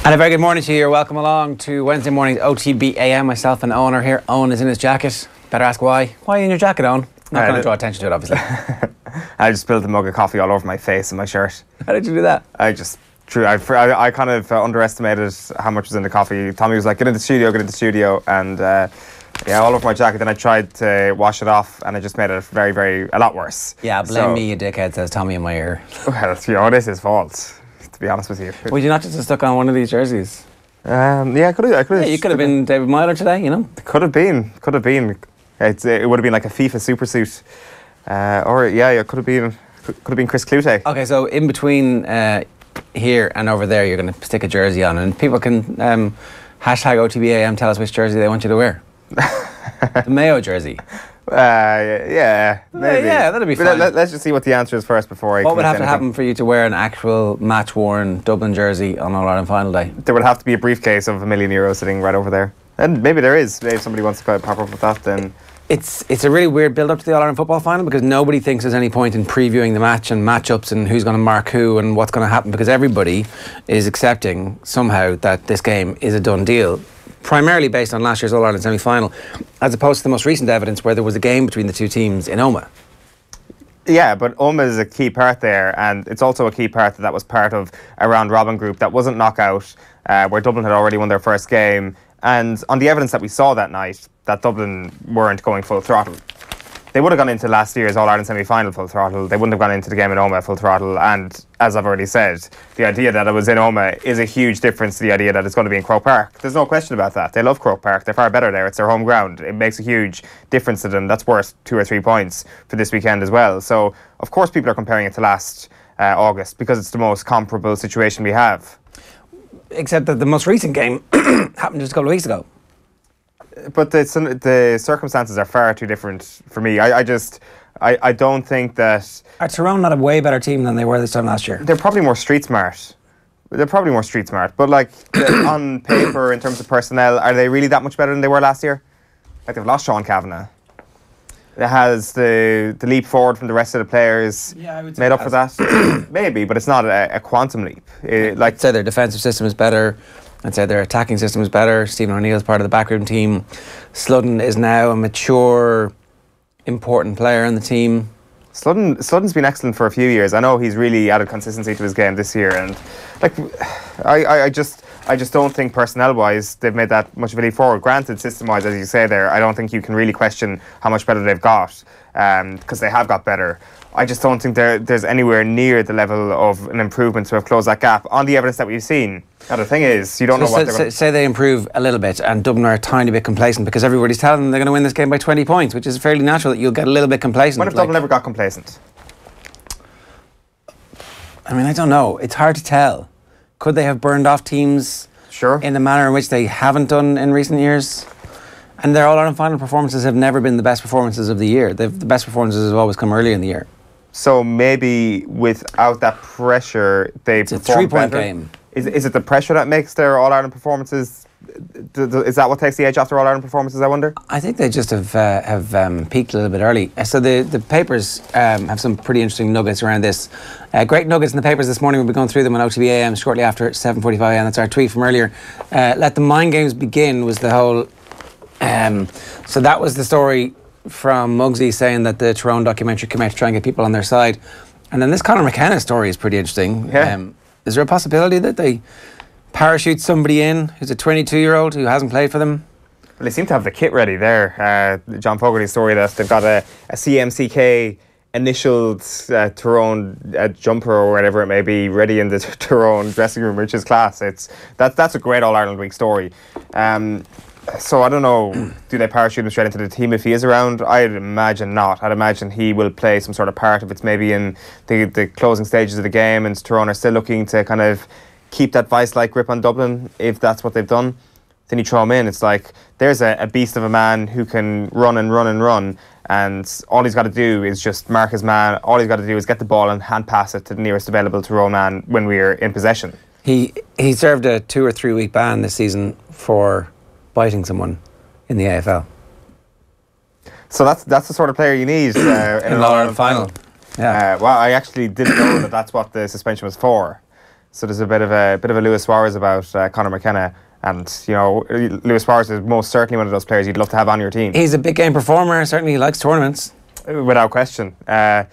And a very good morning to you. You're welcome along to Wednesday morning's OTB AM. Myself and Owen are here. Owen is in his jacket. Better ask why. Why are you in your jacket, Owen? Not going to draw attention to it, obviously. I just spilled a mug of coffee all over my face and my shirt. How did you do that? I kind of underestimated how much was in the coffee. Tommy was like, get in the studio, and yeah, all over my jacket. Then I tried to wash it off, and I just made it a lot worse. Yeah, blame me, you dickhead, says Tommy in my ear. Well, it is his fault, to be honest with you. Would you not just have stuck on one of these jerseys? Yeah, I could have. Yeah, you could have been David Myler today, you know? Could have been. It would have been like a FIFA super suit. It could have been Chris Clute. Okay, so in between here and over there, you're going to stick a jersey on, and people can hashtag OTBAM tell us which jersey they want you to wear. The Mayo jersey. Yeah, maybe. Yeah, that'll be fine. Let's just see what the answer is first before I. What would have to happen for you to wear an actual match-worn Dublin jersey on All Ireland final day? There would have to be a briefcase of €1 million sitting right over there, and maybe there is. If somebody wants to pop up with that, then. It's a really weird build-up to the All-Ireland football final because nobody thinks there's any point in previewing the match and matchups and who's going to mark who and what's going to happen, because everybody is accepting somehow that this game is a done deal, primarily based on last year's All-Ireland semi-final, as opposed to the most recent evidence where there was a game between the two teams in Omagh. Yeah, but Omagh is a key part there, and it's also a key part that was part of a round-robin group that wasn't knockout, where Dublin had already won their first game. And on the evidence that we saw that night, that Dublin weren't going full throttle. They would have gone into last year's All-Ireland semi-final full throttle. They wouldn't have gone into the game in Omagh full throttle. And as I've already said, the idea that it was in Omagh is a huge difference to the idea that it's going to be in Croke Park. There's no question about that. They love Croke Park. They're far better there. It's their home ground. It makes a huge difference to them. That's worth 2 or 3 points for this weekend as well. So, of course, people are comparing it to last August because it's the most comparable situation we have. Except that the most recent game happened just a couple of weeks ago. But the circumstances are far too different for me. I don't think that... Are Tyrone not a way better team than they were this time last year? They're probably more street smart. But like on paper, in terms of personnel, are they really that much better than they were last year? Like they've lost Sean Kavanagh. It has the leap forward from the rest of the players made up for that. Maybe, but it's not a quantum leap. I'd say their defensive system is better. I'd say their attacking system is better. Stephen O'Neill is part of the backroom team. Sludden is now a mature, important player in the team. Sludden's been excellent for a few years. I know he's really added consistency to his game this year, and like I just don't think personnel-wise they've made that much of a leap forward. Granted, system-wise, as you say there, I don't think you can really question how much better they've got, because they have got better. I just don't think there's anywhere near the level of an improvement to have closed that gap on the evidence that we've seen. Now, the thing is, you don't know what they're going to... Say they improve a little bit and Dublin are a tiny bit complacent because everybody's telling them they're going to win this game by 20 points, which is fairly natural that you'll get a little bit complacent. When have Dublin ever got complacent? I mean, I don't know. It's hard to tell. Could they have burned off teams in the manner in which they haven't done in recent years? And their All-Ireland final performances have never been the best performances of the year. The best performances have always come early in the year. So maybe without that pressure, they perform better. It's a 3-point game. Is it the pressure that makes their All-Ireland performances? Is that what takes the edge off their All-Ireland performances, I wonder? I think they just have peaked a little bit early. So the papers have some pretty interesting nuggets around this. Great nuggets in the papers this morning. We'll be going through them on OTB AM shortly after 7:45 AM. That's our tweet from earlier. Let the mind games begin was the whole... so that was the story from Muggsy saying that the Tyrone documentary came out to try and get people on their side. And then this Conor McKenna story is pretty interesting. Yeah. Is there a possibility that they parachute somebody in who's a 22-year-old who hasn't played for them? Well, they seem to have the kit ready there. John Fogarty's story that they've got a CMCK initialed Tyrone jumper or whatever it may be ready in the Tyrone dressing room, which is class. That's a great All-Ireland Week story. So I don't know, do they parachute him straight into the team if he is around? I'd imagine not. I'd imagine he will play some sort of part if it's maybe in the closing stages of the game and Tyrone are still looking to kind of keep that vice-like grip on Dublin, if that's what they've done. Then you throw him in. It's like, there's a beast of a man who can run and run and run, and all he's got to do is just mark his man. All he's got to do is get the ball and hand pass it to the nearest available Tyrone man when we're in possession. He served a 2 or 3 week ban this season for biting someone in the AFL. So that's the sort of player you need in an All-Ireland final. Yeah. Well, I actually didn't know that that's what the suspension was for. So there's a bit of a Luis Suarez about Conor McKenna. And, you know, Luis Suarez is most certainly one of those players you'd love to have on your team. He's a big game performer. Certainly likes tournaments. Without question. It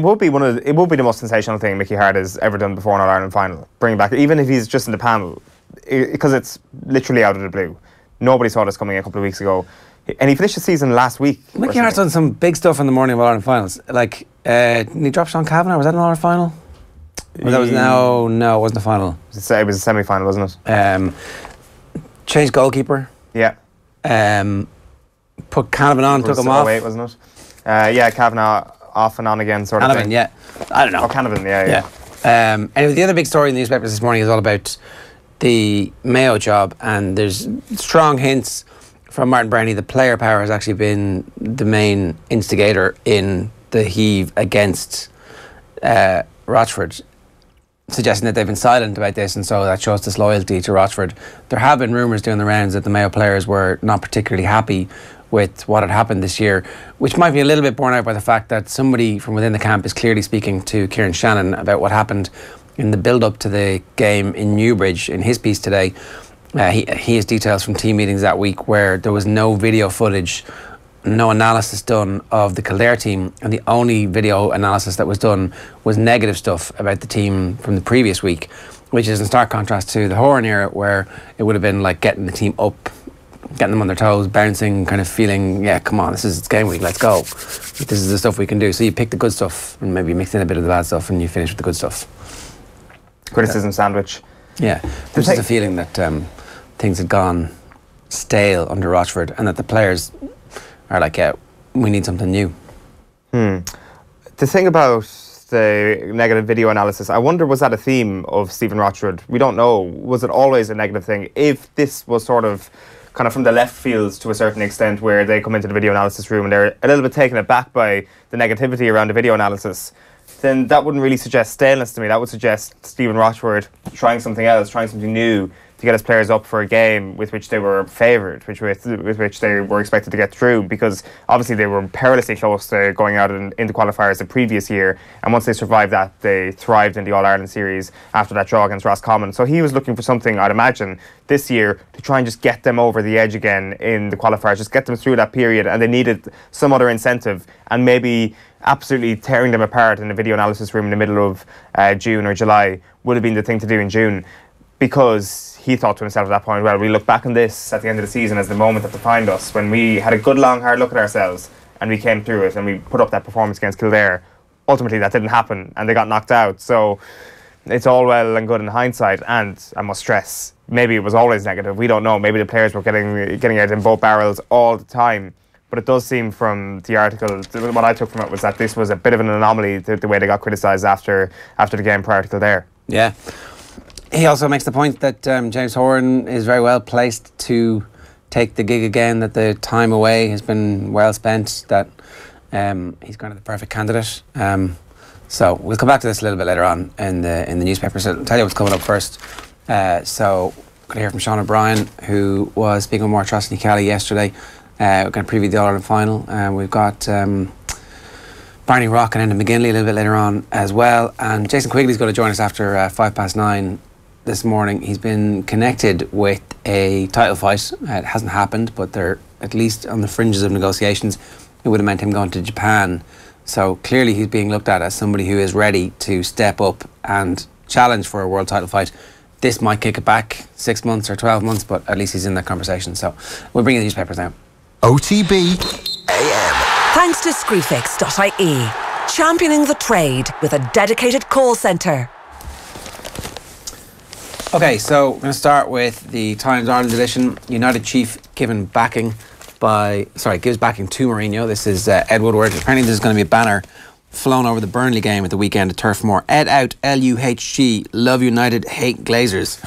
would be the most sensational thing Mickey Harte has ever done before an All-Ireland final. Bring back, even if he's just in the panel, because it's literally out of the blue. Nobody saw this coming a couple of weeks ago. And he finished the season last week. Mickey Harte's done some big stuff in the morning of All-Ireland finals. Like, didn't he drop Sean Kavanagh? Was that an All-Ireland final? Or that was no, it wasn't a final. It was a semi-final, wasn't it? Changed goalkeeper. Yeah. Put Canavan on, took him off. Wait, wasn't it? Yeah, Kavanagh off and on again, sort of thing. Yeah. I don't know. Canavan, yeah. Anyway, the other big story in the newspapers this morning is all about the Mayo job, and there's strong hints from Martin Barney that player power has actually been the main instigator in the heave against Rochford, suggesting that they've been silent about this, and so that shows disloyalty to Rochford. There have been rumours doing the rounds that the Mayo players were not particularly happy with what had happened this year, which might be a little bit borne out by the fact that somebody from within the camp is clearly speaking to Kieran Shannon about what happened in the build-up to the game in Newbridge. In his piece today, he has details from team meetings that week where there was no video footage, no analysis done of the Kildare team, and the only video analysis that was done was negative stuff about the team from the previous week, which is in stark contrast to the Horan era, where it would have been like getting the team up, getting them on their toes, bouncing, kind of feeling, yeah, come on, it's game week, let's go. This is the stuff we can do. So you pick the good stuff and maybe mix in a bit of the bad stuff, and you finish with the good stuff. Criticism sandwich. Yeah, there's just a feeling that things had gone stale under Rochford, and that the players are like, yeah, we need something new. The thing about the negative video analysis, I wonder, was that a theme of Stephen Rochford? We don't know. Was it always a negative thing? If this was sort of kind of from the left fields to a certain extent, where they come into the video analysis room and they're a little bit taken aback by the negativity around the video analysis, then that wouldn't really suggest staleness to me. That would suggest Stephen Rochford trying something else, trying something new to get his players up for a game with which they were favoured, with which they were expected to get through, because obviously they were perilously close to going out in the qualifiers the previous year, and once they survived that, they thrived in the All-Ireland series after that draw against Roscommon. So he was looking for something, I'd imagine, this year to try and just get them over the edge again in the qualifiers, just get them through that period, and they needed some other incentive, and maybe absolutely tearing them apart in the video analysis room in the middle of June or July would have been the thing to do in June, because he thought to himself at that point, well, we look back on this at the end of the season as the moment that defined us, when we had a good long hard look at ourselves and we came through it and we put up that performance against Kildare. Ultimately that didn't happen and they got knocked out, so it's all well and good in hindsight. And I must stress, maybe it was always negative, we don't know, maybe the players were getting it in both barrels all the time. But it does seem from the article, what I took from it was that this was a bit of an anomaly, the way they got criticised after the game prior to Kildare. Yeah. He also makes the point that James Horan is very well placed to take the gig again, that the time away has been well spent, that he's kind of the perfect candidate. So we'll come back to this a little bit later on in the newspaper. So I'll tell you what's coming up first. So we're going to hear from Sean O'Brien, who was speaking with Mark Trosney Kelly yesterday. We're going to preview the All-Ireland final. We've got Barney Rock and Enda McGinley a little bit later on as well. And Jason Quigley's going to join us after 9:05 this morning. He's been connected with a title fight. It hasn't happened, but they're at least on the fringes of negotiations. It would have meant him going to Japan. So clearly he's being looked at as somebody who is ready to step up and challenge for a world title fight. This might kick it back 6 months or 12 months, but at least he's in that conversation. So we'll bring you the newspapers now. OTB AM. Thanks to Screwfix.ie, championing the trade with a dedicated call centre. Okay, so we're going to start with the Times Ireland edition. United chief gives backing to Mourinho. This is Ed Woodward. Apparently there's going to be a banner flown over the Burnley game at the weekend at Turf Moor. Ed out, LUHG, love United, hate Glazers.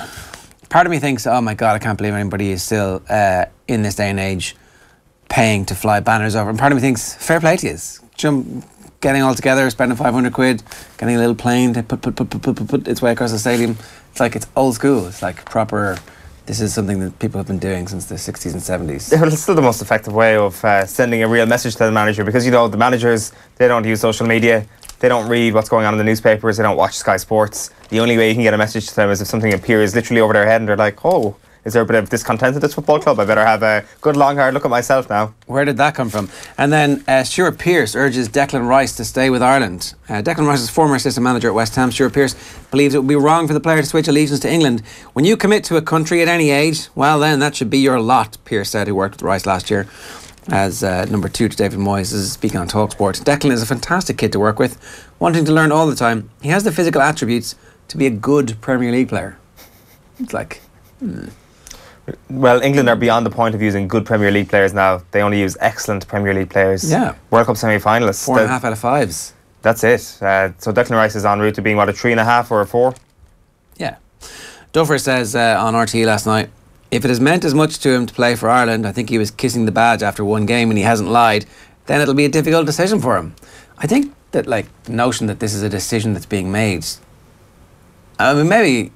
Part of me thinks, oh my God, I can't believe anybody is still in this day and age paying to fly banners over. And part of me thinks, fair play to you. Getting all together, spending 500 quid, getting a little plane to put its way across the stadium. It's like, it's old school. It's like proper, this is something that people have been doing since the 60s and 70s. It's still the most effective way of sending a real message to the manager, because, you know, the managers, they don't use social media. They don't read what's going on in the newspapers. They don't watch Sky Sports. The only way you can get a message to them is if something appears literally over their head and they're like, oh, is there a bit of discontent at this football club? I better have a good long hard look at myself now. Where did that come from? And then Stuart Pearce urges Declan Rice to stay with Ireland. Declan Rice is former assistant manager at West Ham. Stuart Pearce believes it would be wrong for the player to switch allegiance to England. When you commit to a country at any age, well then that should be your lot, Pearce said, who worked with Rice last year as number 2 to David Moyes. This is speaking on TalkSport. Declan is a fantastic kid to work with, wanting to learn all the time. He has the physical attributes to be a good Premier League player. It's like... Well, England are beyond the point of using good Premier League players now. They only use excellent Premier League players. Yeah. World Cup semi-finalists. 4.5 out of 5s. That's it. So Declan Rice is en route to being, what, a 3.5 or a 4? Yeah. Duffer says on RTE last night, if it has meant as much to him to play for Ireland, I think he was kissing the badge after one game and he hasn't lied, then it'll be a difficult decision for him. I think that, like, the notion that this is a decision that's being made, I mean,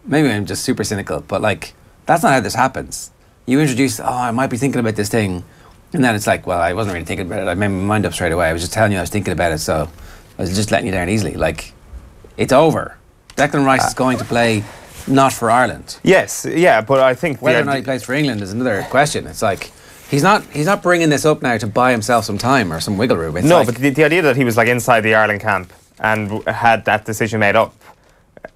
maybe I'm just super cynical, but, like, that's not how this happens. You introduce, I might be thinking about this thing, and then it's like, well, I wasn't really thinking about it. I made my mind up straight away. I was just telling you I was thinking about it, so I was just letting you down easily. Like, it's over. Declan Rice is going to play not for Ireland. Yes, yeah, but I think whether or not he plays for England is another question. It's like he's not bringing this up now to buy himself some time or some wiggle room. It's no, like, but the idea that he was like inside the Ireland camp and had that decision made up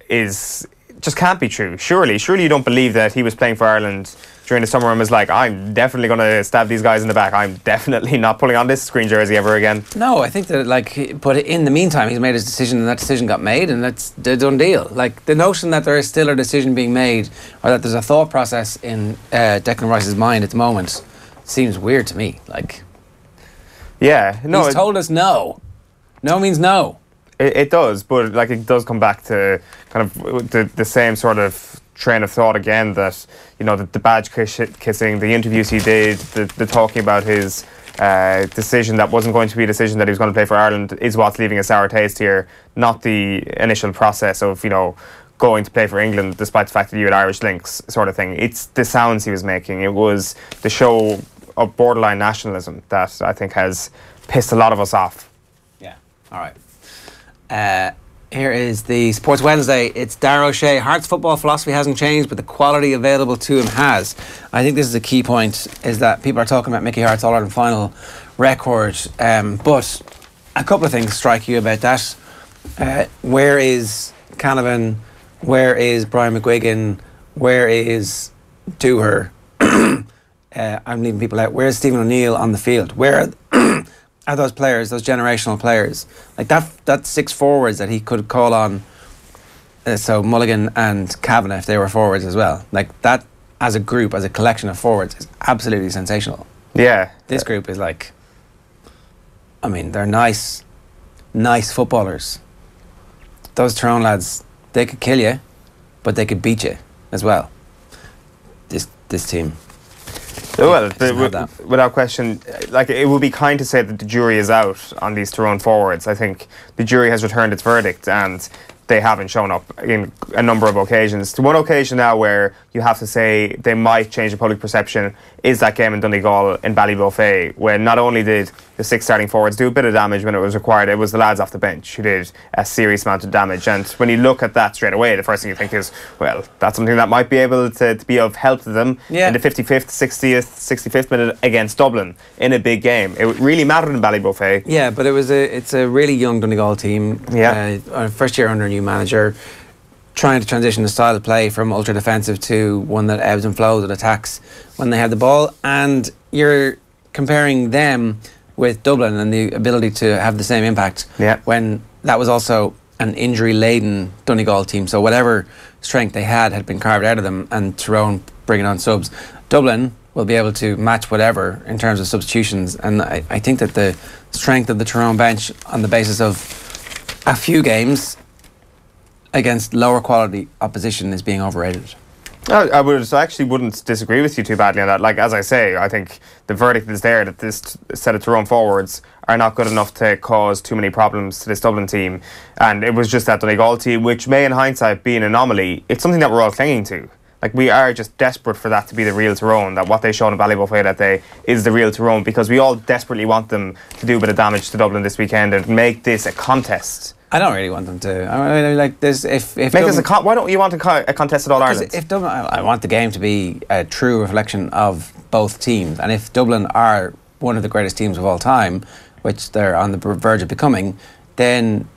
is just can't be true. Surely you don't believe that he was playing for Ireland during the summer and was like, I'm definitely going to stab these guys in the back. I'm definitely not pulling on this green jersey ever again. No, I think that, like, but in the meantime, he's made his decision and that decision got made and that's the done deal. Like, the notion that there is still a decision being made or that there's a thought process in Declan Rice's mind at the moment seems weird to me. Like, yeah, no, he's told us no. No means no. It does, but like it does come back to kind of the same sort of train of thought again, that, you know, the badge kissing, the interviews he did, the talking about his decision that wasn't going to be a decision that he was going to play for Ireland is what's leaving a sour taste here, not the initial process of, you know, going to play for England despite the fact that you had Irish links sort of thing. It's the sounds he was making. It was the show of borderline nationalism that I think has pissed a lot of us off. Yeah, all right. Here is the Sports Wednesday. It's Darragh O'Shea. Hearts football philosophy hasn't changed, but the quality available to him has. I think this is a key point, is that people are talking about Mickey Hart's All-Ireland final record, but a couple of things strike you about that. Where is Canavan? Where is Brian McGuigan? Where is Dooher? I'm leaving people out. Where is Stephen O'Neill on the field? Where are those players, those generational players? Like that 6 forwards that he could call on, so Mulligan and Kavanagh, if they were forwards as well. Like that, as a group, as a collection of forwards, is absolutely sensational. Yeah. This group is like, I mean, they're nice footballers. Those Tyrone lads, they could kill you, but they could beat you as well. This team. Well, without question, like, it would be kind to say that the jury is out on these Tyrone forwards. I think the jury has returned its verdict and they haven't shown up in a number of occasions. To one occasion now where you have to say they might change the public perception is that game in Donegal in Ballybofey, where not only did the 6 starting forwards do a bit of damage when it was required, it was the lads off the bench who did a serious amount of damage. And when you look at that straight away, the first thing you think is, well, that's something that might be able to be of help to them in the 55th, 60th, 65th minute against Dublin in a big game. It really mattered in Ballybofey. Yeah, but it's a really young Donegal team. Yeah, first year under a new manager, trying to transition the style of play from ultra defensive to one that ebbs and flows and attacks when they have the ball. And you're comparing them with Dublin and the ability to have the same impact when that was also an injury-laden Donegal team. So whatever strength they had been carved out of them, and Tyrone bringing on subs. Dublin will be able to match whatever in terms of substitutions. And I think that the strength of the Tyrone bench on the basis of a few games against lower quality opposition is being overrated. I actually wouldn't disagree with you too badly on that. Like, as I say, I think the verdict is there that this set of Tyrone forwards are not good enough to cause too many problems to this Dublin team. And it was just that Donegal team, which may in hindsight be an anomaly, it's something that we're all clinging to. Like, we are just desperate for that to be the real Tyrone, that what they showed in Ballybough that day is the real Tyrone, because we all desperately want them to do a bit of damage to Dublin this weekend and make this a contest. I don't really want them to. I mean, like this. If make this why don't you want a contest at All Ireland? If Dublin, I want the game to be a true reflection of both teams, and if Dublin are one of the greatest teams of all time, which they're on the verge of becoming, then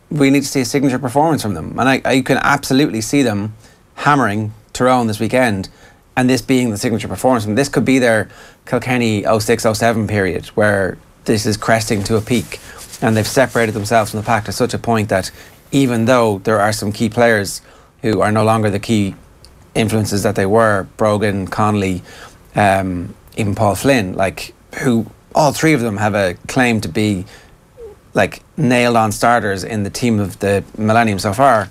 we need to see a signature performance from them, and I can absolutely see them hammering Tyrone this weekend, and this being the signature performance. And this could be their Kilkenny 06-07 period, where this is cresting to a peak. And they've separated themselves from the pack to such a point that even though there are some key players who are no longer the key influences that they were, Brogan, Connolly, even Paul Flynn, like, who all three of them have a claim to be like nailed on starters in the team of the millennium so far.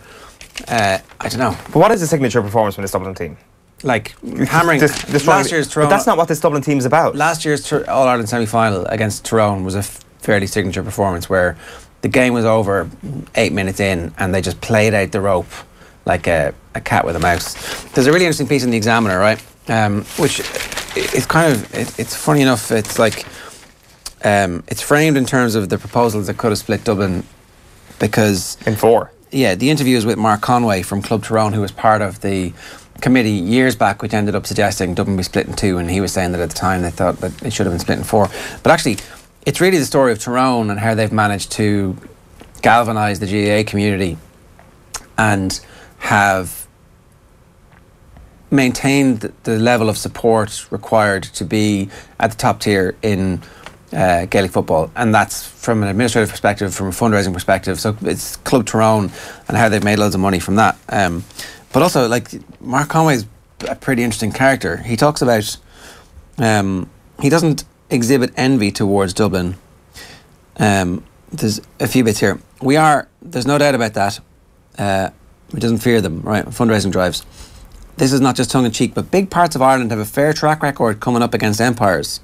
I don't know. But what is the signature performance from this Dublin team? Like hammering last year's Tyrone. But that's not what this Dublin team's about. Last year's All-Ireland semi-final against Tyrone was a fairly signature performance where the game was over 8 minutes in and they just played out the rope like a cat with a mouse. There's a really interesting piece in the Examiner, right? Which it's kind of it's funny enough. It's like it's framed in terms of the proposals that could have split Dublin, because in four. Yeah, the interview is with Mark Conway from Club Tyrone, who was part of the committee years back, which ended up suggesting Dublin be split in two, and he was saying that at the time they thought that it should have been split in four. But actually, it's really the story of Tyrone and how they've managed to galvanise the GAA community and have maintained the level of support required to be at the top tier in Gaelic football, and that's from an administrative perspective, from a fundraising perspective. So it's Club Tyrone and how they've made loads of money from that. But also, like, Mark Conway's a pretty interesting character. He talks about he doesn't exhibit envy towards Dublin. There's a few bits here. There's no doubt about that. He doesn't fear them, right? Fundraising drives. This is not just tongue-in-cheek, but big parts of Ireland have a fair track record coming up against empires.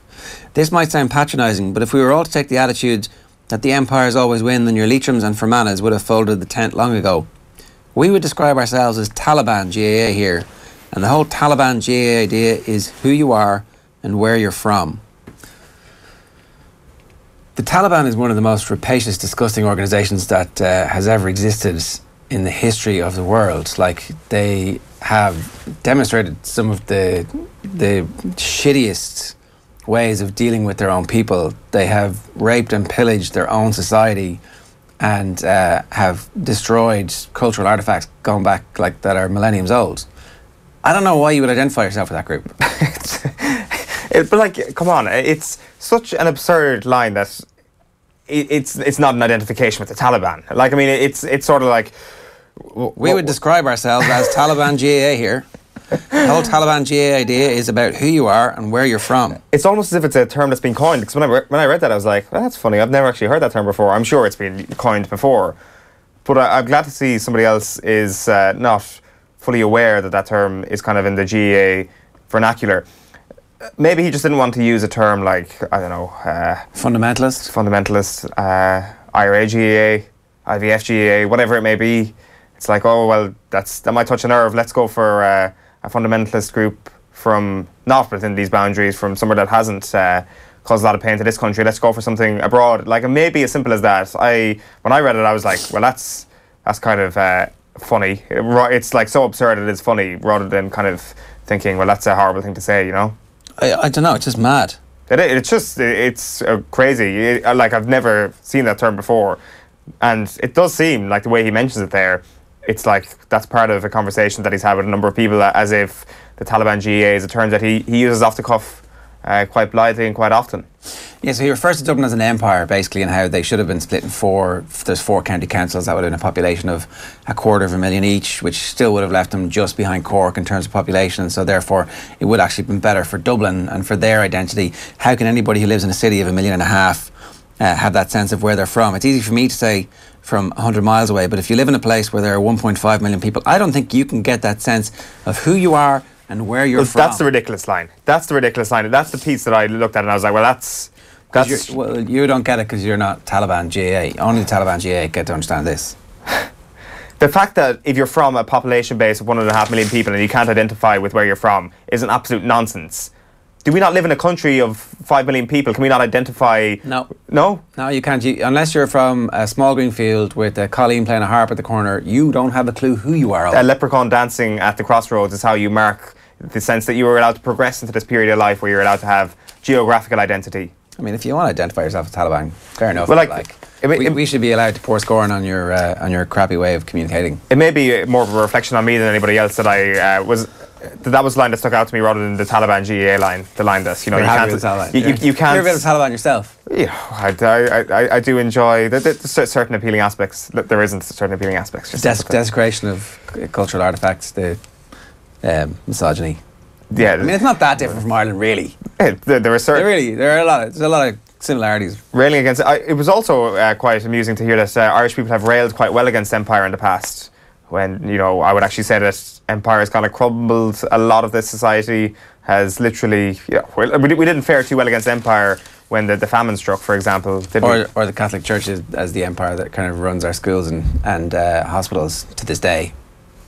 This might sound patronising, but if we were all to take the attitude that the empires always win, then your Leitrim's and Fermanagh would have folded the tent long ago. We would describe ourselves as Taliban GAA here, and the whole Taliban GAA idea is who you are and where you're from. The Taliban is one of the most rapacious, disgusting organisations that has ever existed in the history of the world. Like, they have demonstrated some of the shittiest ways of dealing with their own people. They have raped and pillaged their own society and have destroyed cultural artefacts going back like that are millenniums old. I don't know why you would identify yourself with that group. But like, come on, it's such an absurd line that it's not an identification with the Taliban. Like, I mean, it's sort of like we would describe ourselves as Taliban GAA here. The whole Taliban GAA idea is about who you are and where you're from. It's almost as if it's a term that's been coined. Because when I read that, I was like, well, that's funny. I've never actually heard that term before. I'm sure it's been coined before. But I'm glad to see somebody else is not fully aware that that term is kind of in the GAA vernacular. Maybe he just didn't want to use a term like, I don't know... Fundamentalist, IRA GAA, IVF GAA, whatever it may be. It's like, oh, well, that might touch a nerve. Let's go for a fundamentalist group from not within these boundaries, from somewhere that hasn't caused a lot of pain to this country. Let's go for something abroad. Like, it may be as simple as that. When I read it, I was like, well, that's kind of funny. It's like so absurd it is funny, rather than kind of thinking, well, that's a horrible thing to say, you know? I don't know, it's just mad. It's crazy. Like, I've never seen that term before. And it does seem like the way he mentions it there, it's like that's part of a conversation that he's had with a number of people, as if the Taliban GAA is a term that he uses off the cuff quite blithely and quite often. Yeah, so he refers to Dublin as an empire, basically, and how they should have been split in four. There's 4 county councils that would have been a population of 250,000 each, which still would have left them just behind Cork in terms of population, and so therefore it would actually have been better for Dublin and for their identity. How can anybody who lives in a city of 1.5 million have that sense of where they're from? It's easy for me to say from 100 miles away, but if you live in a place where there are 1.5 million people, I don't think you can get that sense of who you are and where you're from. That's the ridiculous line. That's the piece that I looked at and I was like, well, that's... Well, you don't get it because you're not Taliban GAA. Only the Taliban GAA get to understand this. The fact that if you're from a population base of 1.5 million people and you can't identify with where you're from is an absolute nonsense. Do we not live in a country of 5 million people? Can we not identify? No. No? No, you can't. Unless you're from a small green field with a Colleen playing a harp at the corner, you don't have a clue who you are. A leprechaun dancing at the crossroads is how you mark the sense that you were allowed to progress into this period of life where you're allowed to have geographical identity. I mean, if you want to identify yourself as Taliban, fair enough. Well, we should be allowed to pour scorn on your crappy way of communicating. It may be more of a reflection on me than anybody else that that was the line that stuck out to me rather than the Taliban GAA line. The line that you can't. You can't. You're a bit of Taliban yourself. Yeah, I do enjoy. There's certain appealing aspects. There isn't certain appealing aspects. Just desecration of cultural artifacts, the misogyny. Yeah, I mean, it's not that different from Ireland, really. There are certain. There are a lot of similarities. Railing against it was also quite amusing to hear that Irish people have railed quite well against empire in the past. When I would actually say that empire has kind of crumbled. A lot of this society has literally. We didn't fare too well against empire when the famine struck, for example. Or the Catholic Church as the empire that kind of runs our schools and hospitals to this day.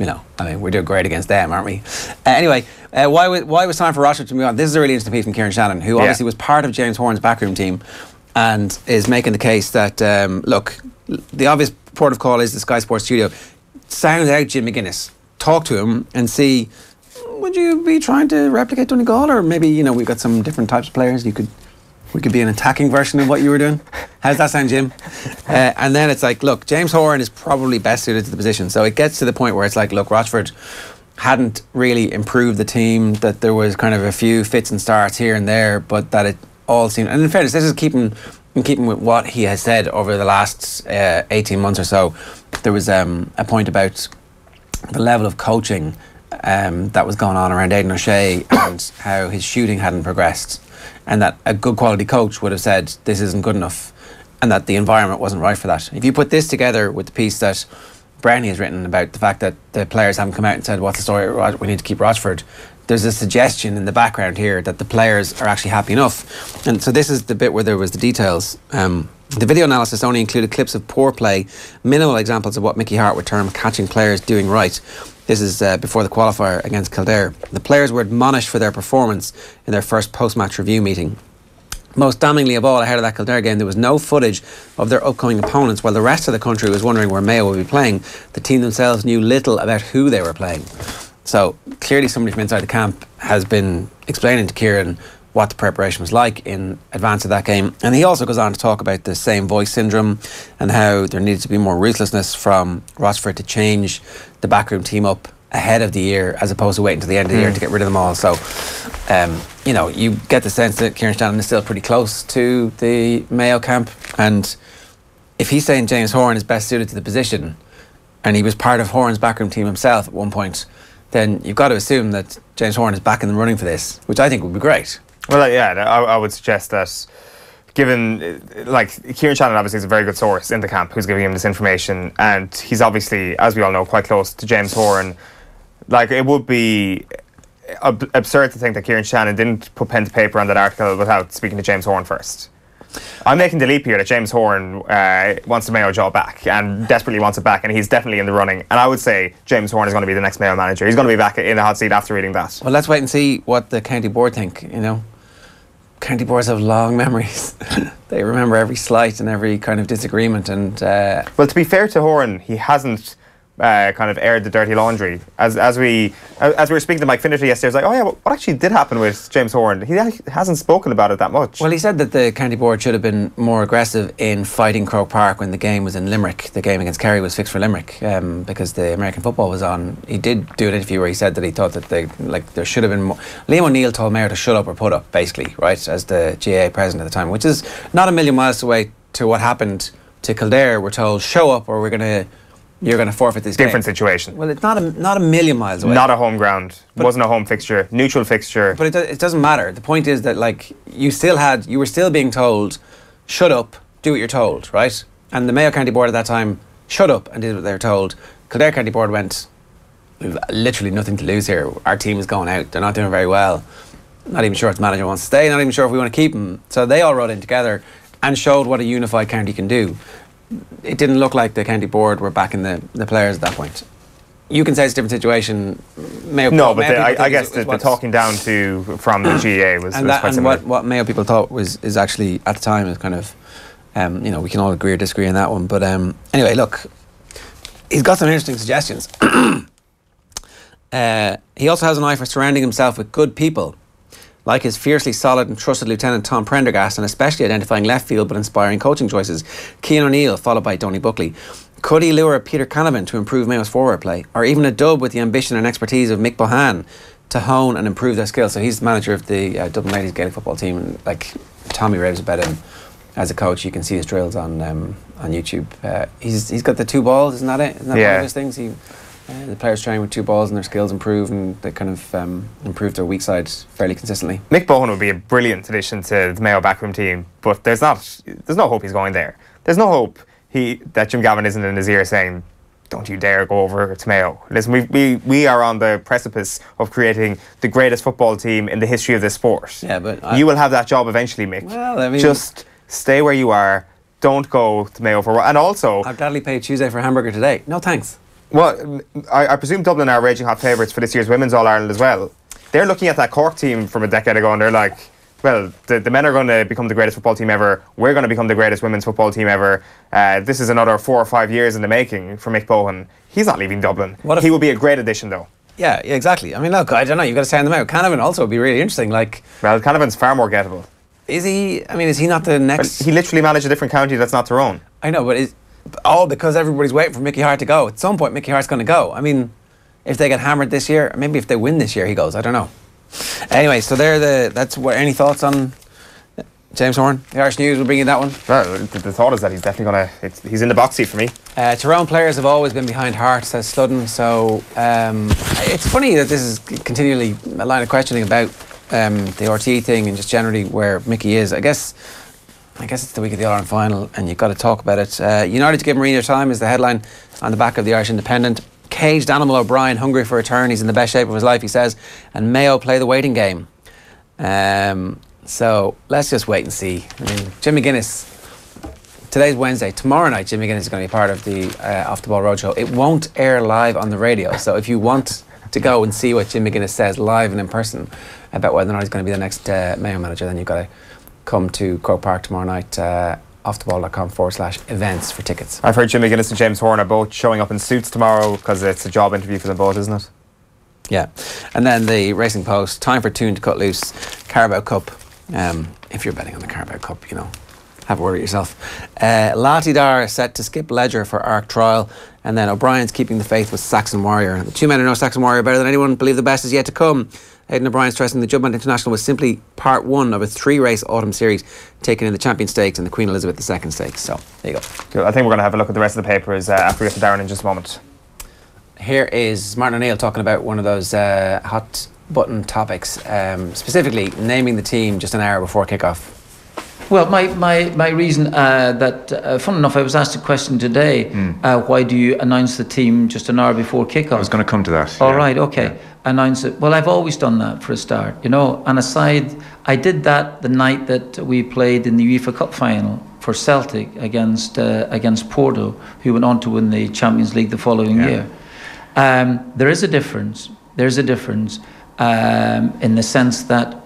I mean, we're doing great against them, aren't we? Anyway, why was time for Rochford to move on? This is a really interesting piece from Kieran Shannon, who obviously was part of James Horan's backroom team and is making the case that, look, the obvious port of call is the Sky Sports studio. Sound out Jim McGuinness. Talk to him and see, would you be trying to replicate Donegal? Or maybe, we've got some different types of players. We could be an attacking version of what you were doing. How's that sound, Jim? And then it's like, look, James Horan is probably best suited to the position. So it gets to the point where it's like, look, Rochford hadn't really improved the team, that there was kind of a few fits and starts here and there, but that it all seemed... And in fairness, this is keeping with what he has said over the last 18 months or so. There was a point about the level of coaching that was going on around Aidan O'Shea and how his shooting hadn't progressed. And that a good quality coach would have said this isn't good enough, and that the environment wasn't right for that. If you put this together with the piece that Barney has written about the fact that the players haven't come out and said, what's the story, we need to keep Rochford, there's a suggestion in the background here that the players are actually happy enough. And so this is the bit where there was the details. The video analysis only included clips of poor play, minimal examples of what Mickey Hart would term catching players doing right. This is before the qualifier against Kildare. The players were admonished for their performance in their first post-match review meeting. Most damningly of all, ahead of that Kildare game, there was no footage of their upcoming opponents, while the rest of the country was wondering where Mayo would be playing. The team themselves knew little about who they were playing. So clearly somebody from inside the camp has been explaining to Kieran what the preparation was like in advance of that game. And he also goes on to talk about the same voice syndrome and how there needed to be more ruthlessness from Rochford to change the backroom team up ahead of the year as opposed to waiting to the end of the year to get rid of them all. So, you get the sense that Kieran Shannon is still pretty close to the Mayo camp. And if he's saying James Horan is best suited to the position, and he was part of Horan's backroom team himself at one point, then you've got to assume that James Horan is back in the running for this, which I think would be great. Well, I would suggest that, given, Kieran Shannon obviously is a very good source in the camp who's giving him this information, and he's obviously, as we all know, quite close to James Horan. It would be absurd to think that Kieran Shannon didn't put pen to paper on that article without speaking to James Horan first. I'm making the leap here that James Horan wants the Mayo job back and desperately wants it back, and he's definitely in the running. And I would say James Horan is going to be the next Mayo manager. He's going to be back in the hot seat after reading that. Well, let's wait and see what the county board think, County boards have long memories. They remember every slight and every kind of disagreement. And well, to be fair to Horan, he hasn't kind of aired the dirty laundry. As we were speaking to Mike Finnerty yesterday, I was like, oh yeah, what actually did happen with James Horan? He hasn't spoken about it that much. Well, he said that the county board should have been more aggressive in fighting Croke Park when the game was in Limerick. The game against Kerry was fixed for Limerick because the American football was on. He did do an interview where he said that he thought that there should have been more. Liam O'Neill told Mayor to shut up or put up, basically, right, as the GAA president at the time, which is not a million miles away to what happened to Kildare. We're told, show up or you're going to forfeit this Different game. situation. Well, it's not a million miles away. Not a home ground. It wasn't a home fixture. Neutral fixture. But it doesn't matter. The point is that you were still being told, shut up, do what you're told, right? And the Mayo County Board at that time shut up and did what they were told. Kildare County Board went, we've literally nothing to lose here. Our team is going out. They're not doing very well. Not even sure if the manager wants to stay. Not even sure if we want to keep him. So they all rode in together and showed what a unified county can do. it didn't look like the county board were backing the players at that point. You can say it's a different situation. No, but I guess the talking down to from the GAA was quite similar. And what Mayo people thought is actually at the time is kind of, you know, we can all agree or disagree on that one. But anyway, look, he's got some interesting suggestions. He also has an eye for surrounding himself with good people, like his fiercely solid and trusted Lieutenant Tom Prendergast, and especially identifying left field but inspiring coaching choices. Cian O'Neill, followed by Donny Buckley. Could he lure Peter Canavan to improve Mayo's forward play? Or even a dub with the ambition and expertise of Mick Bohan to hone and improve their skills? So he's the manager of the Dublin Ladies Gaelic football team, and like Tommy raves about him as a coach. You can see his drills on YouTube. He's got the 2 balls, isn't that it? Isn't that one of his things? The players train with 2 balls and their skills improve, and they kind of improve their weak side fairly consistently. Mick Bohan would be a brilliant addition to the Mayo backroom team, but there's no hope he's going there. There's no hope that Jim Gavin isn't in his ear saying, don't you dare go over to Mayo. Listen, we are on the precipice of creating the greatest football team in the history of this sport. Yeah, but you will have that job eventually, Mick. Well, I mean, just stay where you are. Don't go to Mayo for a while. And also, I'll gladly pay Tuesday for a hamburger today. No thanks. Well, I presume Dublin are raging hot favourites for this year's Women's All-Ireland as well. They're looking at that Cork team from a decade ago and they're like, well, the men are going to become the greatest football team ever. We're going to become the greatest women's football team ever. This is another 4 or 5 years in the making for Mick Bohan. He's not leaving Dublin. He will be a great addition, though. Yeah, exactly. I mean, look, I don't know. You've got to sound them out. Canavan also would be really interesting. Like, well, Canavan's far more gettable. Is he? I mean, is he not the next? Well, he literally managed a different county that's not Tyrone. I know, but all because everybody's waiting for Mickey Hart to go. At some point, Mickey Hart's going to go. I mean, if they get hammered this year, maybe if they win this year, he goes. I don't know. Anyway, so that's what. Any thoughts on James Horan? The Irish News will bring you that one. Well, the thought is that he's definitely going to. He's in the box seat for me. Tyrone players have always been behind Hart, says Sludden. So it's funny that this is continually a line of questioning about the RTE thing and just generally where Mickey is. I guess it's the week of the All-Ireland final and you've got to talk about it. United to give Mourinho time is the headline on the back of the Irish Independent. Caged Animal O'Brien, hungry for a turn. He's in the best shape of his life, he says. And Mayo play the waiting game. So let's just wait and see. I mean, Jim McGuinness, today's Wednesday. Tomorrow night, Jim McGuinness is going to be part of the Off the Ball Roadshow. It won't air live on the radio. So if you want to go and see what Jim McGuinness says live and in person about whether or not he's going to be the next Mayo manager, then you've got to come to Croke Park tomorrow night, offtheball.com/events for tickets. I've heard Jim McGuinness and James Horan are both showing up in suits tomorrow because it's a job interview for them both, isn't it? Yeah. And then the Racing Post, time for Toon to cut loose. Carabao Cup. If you're betting on the Carabao Cup, you know, have a word with yourself. Latidar set to skip Ledger for Arc trial, and then O'Brien's keeping the faith with Saxon Warrior. The 2 men who know Saxon Warrior better than anyone believe the best is yet to come. Aidan O'Brien stressing the Jubilant International was simply part 1 of a 3-race autumn series taken in the Champion Stakes and the Queen Elizabeth II Stakes. So there you go. Cool. I think we're going to have a look at the rest of the papers after we get to Darren in just a moment. Here is Martin O'Neill talking about one of those hot button topics, specifically naming the team just an hour before kickoff. Well, my reason fun enough, I was asked a question today, why do you announce the team just an hour before kickoff? I was going to come to that. All right, okay. Yeah. Announce it. Well, I've always done that for a start, you know, and aside, I did that the night that we played in the UEFA Cup final for Celtic against Porto, who went on to win the Champions League the following year. There is a difference. There's a difference in the sense that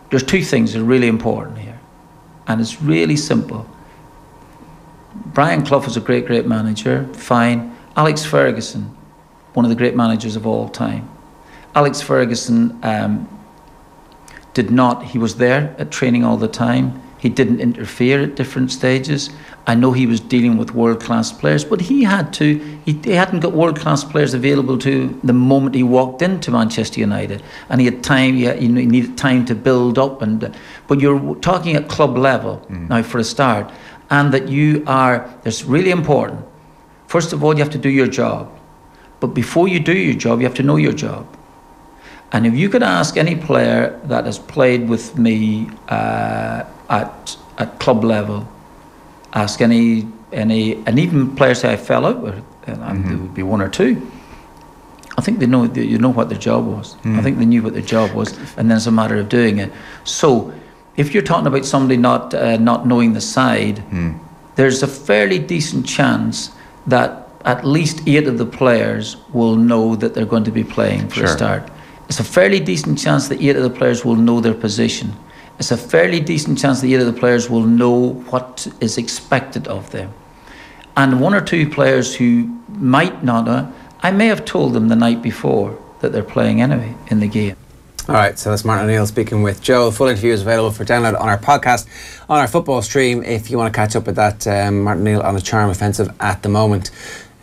there's 2 things that are really important here, and it's really simple. Brian Clough is a great manager, fine. Alex Ferguson, one of the great managers of all time. Alex Ferguson he was there at training all the time. He didn't interfere at different stages. I know he was dealing with world-class players, but he hadn't got world-class players available to the moment he walked into Manchester United, and he had time. He needed time to build up, but you're talking at club level now for a start, and that that's really important. First of all, you have to do your job, but before you do your job, you have to know your job. And if you could ask any player that has played with me at club level, ask any, and even players that I fell out with, and there would be 1 or 2. I think they know what their job was. I think they knew what their job was, and then it's a matter of doing it. So, if you're talking about somebody not knowing the side, there's a fairly decent chance that at least 8 of the players will know that they're going to be playing for a start. It's a fairly decent chance that 8 of the players will know their position. It's a fairly decent chance that 8 of the players will know what is expected of them. And 1 or 2 players who might not know, I may have told them the night before that they're playing anyway in the game. All right, so that's Martin O'Neill speaking with Joe. Full interview is available for download on our podcast, on our football stream, if you want to catch up with that. Martin O'Neill on a charm offensive at the moment.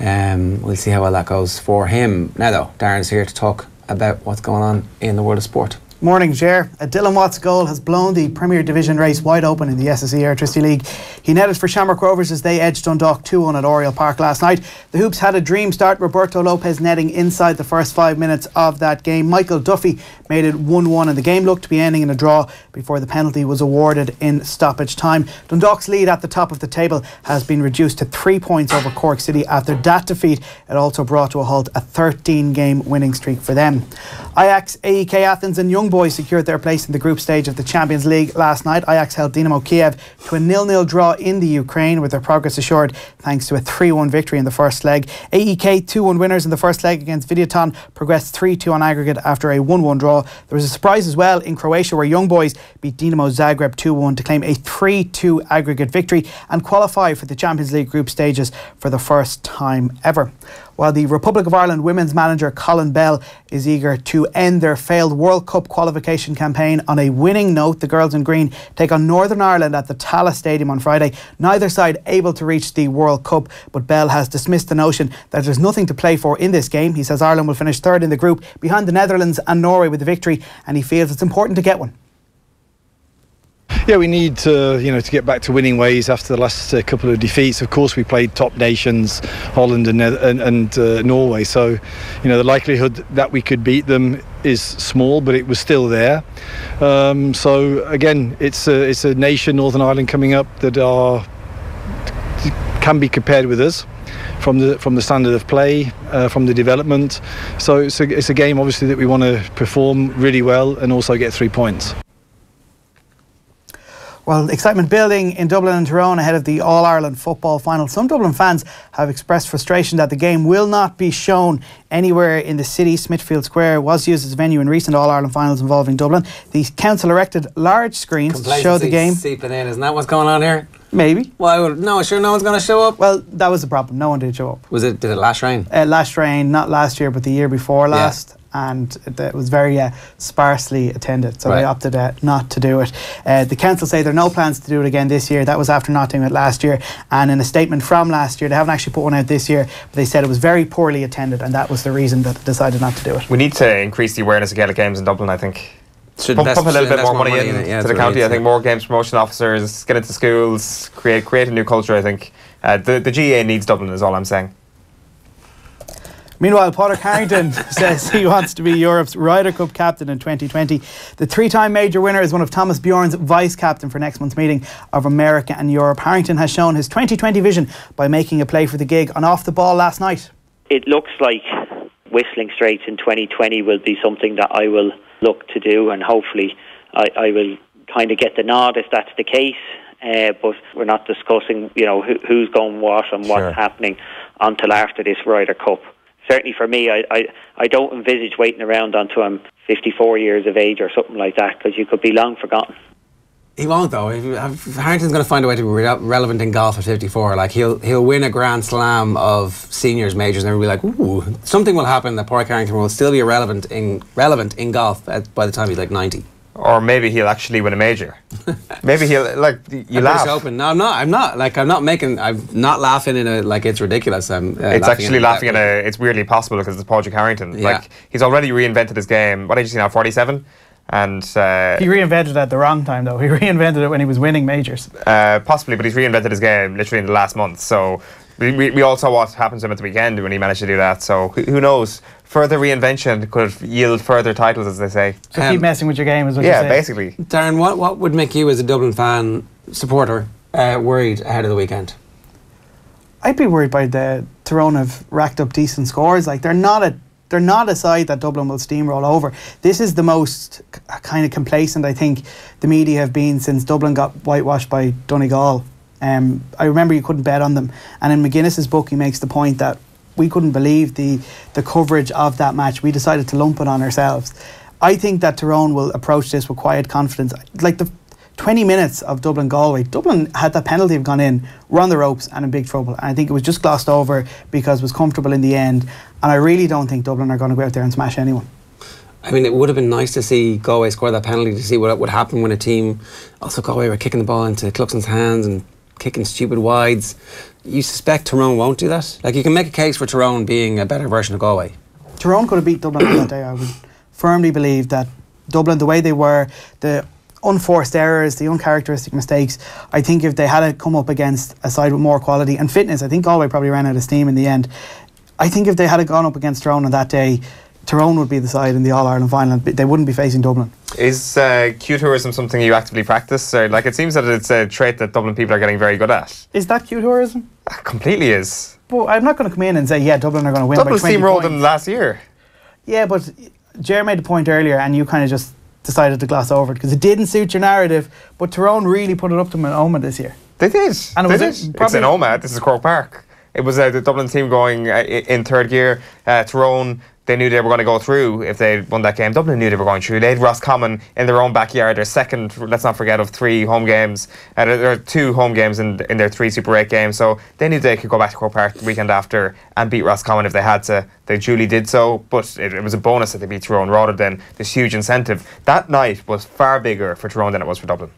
We'll see how well that goes for him. Now though, Darren's here to talk about what's going on in the world of sport. Morning, Ger. A Dylan Watts goal has blown the Premier Division race wide open in the SSE Airtricity League. He netted for Shamrock Rovers as they edged Dundalk 2-1 at Oriel Park last night. The Hoops had a dream start. Roberto Lopez netting inside the first 5 minutes of that game. Michael Duffy made it 1-1 and the game looked to be ending in a draw before the penalty was awarded in stoppage time. Dundalk's lead at the top of the table has been reduced to 3 points over Cork City after that defeat. It also brought to a halt a 13-game winning streak for them. Ajax, AEK Athens and Young Boys secured their place in the group stage of the Champions League last night. Ajax held Dynamo Kiev to a 0-0 draw in the Ukraine, with their progress assured thanks to a 3-1 victory in the first leg. AEK 2-1 winners in the first leg against Videoton progressed 3-2 on aggregate after a 1-1 draw. There was a surprise as well in Croatia, where Young Boys beat Dinamo Zagreb 2-1 to claim a 3-2 aggregate victory and qualify for the Champions League group stages for the first time ever. While the Republic of Ireland women's manager Colin Bell is eager to end their failed World Cup qualification campaign on a winning note, the girls in green take on Northern Ireland at the Tallaght Stadium on Friday. Neither side able to reach the World Cup, but Bell has dismissed the notion that there's nothing to play for in this game. He says Ireland will finish third in the group behind the Netherlands and Norway with the victory, and he feels it's important to get one. Yeah, we need to get back to winning ways after the last couple of defeats. Of course, we played top nations, Holland and Norway. So, the likelihood that we could beat them is small, but it was still there. So again, it's a nation, Northern Ireland, coming up that can be compared with us from the standard of play, from the development. So it's a game obviously that we want to perform really well and also get 3 points. Well, excitement building in Dublin and Tyrone ahead of the All-Ireland football final. Some Dublin fans have expressed frustration that the game will not be shown anywhere in the city. Smithfield Square was used as a venue in recent All-Ireland finals involving Dublin. The council erected large screens to show the game. Seeping in, isn't that what's going on here? Maybe. Well, no, sure no one's going to show up? Well, that was the problem. No one did show up. Did it last rain? Last rain, not last year, but the year before last. Yeah. And it was very sparsely attended, so they opted not to do it. The council say there are no plans to do it again this year. That was after not doing it last year, and in a statement from last year, they haven't actually put one out this year, but they said it was very poorly attended, and that was the reason that they decided not to do it. We need to increase the awareness of Gaelic games in Dublin, I think. Pump a little bit more money into the county. I think more games promotion officers, get into schools, create a new culture, I think. The GAA needs Dublin, is all I'm saying. Meanwhile, Potter Carrington says he wants to be Europe's Ryder Cup captain in 2020. The 3-time major winner is one of Thomas Bjorn's vice-captain for next month's meeting of America and Europe. Harrington has shown his 2020 vision by making a play for the gig on off the ball last night. It looks like Whistling Straits in 2020 will be something that I will look to do, and hopefully I will kind of get the nod if that's the case. But we're not discussing, who's going what and what's happening until after this Ryder Cup. Certainly for me, I don't envisage waiting around until I'm 54 years of age or something like that, because you could be long forgotten. He won't though. Harrington's going to find a way to be relevant in golf at 54. Like he'll win a Grand Slam of seniors majors, and everybody will be like, ooh, something will happen that Potter Carrington will still be relevant in golf by the time he's like 90. Or maybe he'll actually win a major. Maybe he'll you laugh. Open. No, I'm not. I'm not laughing in a it's ridiculous. It's actually laughing it's weirdly possible because it's Padraig Harrington. Yeah. He's already reinvented his game. What age is he now? 47. And he reinvented it at the wrong time though. He reinvented it when he was winning majors. Possibly, but he's reinvented his game literally in the last month. So we all saw what happened to him at the weekend when he managed to do that. So who knows? Further reinvention could yield further titles, as they say. So keep messing with your game, is what you're saying. Yeah, basically. Darren, what would make you, as a Dublin fan supporter, worried ahead of the weekend? I'd be worried by the Tyrone have racked up decent scores. They're not a side that Dublin will steamroll over. This is the most kind of complacent I think the media have been since Dublin got whitewashed by Donegal I remember you couldn't bet on them. And in McGuinness's book, he makes the point that we couldn't believe the coverage of that match. We decided to lump it on ourselves. I think that Tyrone will approach this with quiet confidence. Like the 20 minutes of Dublin-Galway, Dublin had that penalty have gone in, were on the ropes and in big trouble. And I think it was just glossed over because it was comfortable in the end. And I really don't think Dublin are going to go out there and smash anyone. I mean, it would have been nice to see Galway score that penalty, to see what would happen when a team, also Galway were kicking the ball into Cluxton's hands and kicking stupid wides. You suspect Tyrone won't do that? Like, you can make a case for Tyrone being a better version of Galway. Tyrone could have beat Dublin on that day. I would firmly believe that Dublin, the way they were, the unforced errors, the uncharacteristic mistakes, I think if they had to come up against a side with more quality and fitness, I think Galway probably ran out of steam in the end. I think if they had gone up against Tyrone on that day, Tyrone would be the side in the All-Ireland final. They wouldn't be facing Dublin. Is Q-tourism something you actively practice? Or, like, it seems that it's a trait that Dublin people are getting very good at. Is that Q-tourism? It completely is. But I'm not going to come in and say, yeah, Dublin are going to win Dublin by 20 steamrolled points. them last year. Yeah, but Ger made the point earlier and you kind of just decided to gloss over it because it didn't suit your narrative, but Tyrone really put it up to them in Omagh this year. They did. And they did. It's in Omagh. This is Croke Park. It was the Dublin team going in third gear. Tyrone, they knew they were going to go through if they won that game. Dublin knew they were going through. They had Roscommon in their own backyard, their second, let's not forget, of 3 home games. There are 2 home games in their 3 Super 8 games. So they knew they could go back to Croke Park the weekend after and beat Roscommon if they had to. They duly did so, but it was a bonus that they beat Tyrone rather than this huge incentive. That night was far bigger for Tyrone than it was for Dublin.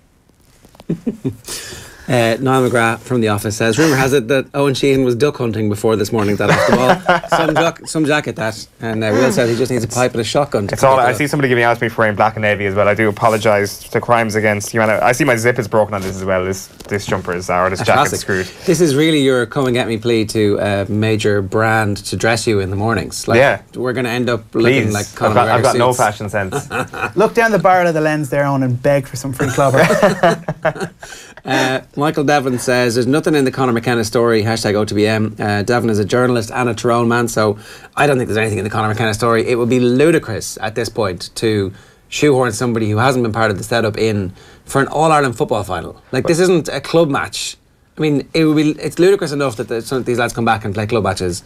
Niall McGrath from The Office says, rumour has it that Owen Sheehan was duck hunting before this morning that off the ball. Some jack at that. And Will said he just needs a pipe and a shotgun. It's all. I see somebody giving out to me for wearing black and navy as well. I do apologise to crimes against humanity. I see my zip is broken on this as well. This jumper is, or this jacket is screwed. This is really your come and get me plea to a major brand to dress you in the mornings. Like, yeah. We're going to end up looking like Conor McGregor I've got no suits. fashion sense. Look down the barrel of the lens there, Owen, and beg for some free clobber. Michael Devlin says there's nothing in the Conor McKenna story, #OTBAM. Devlin is a journalist and a Tyrone man, so I don't think there's anything in the Conor McKenna story. It would be ludicrous at this point to shoehorn somebody who hasn't been part of the setup in for an All-Ireland football final. Like, this isn't a club match. I mean, it's ludicrous enough that some of these lads come back and play club matches.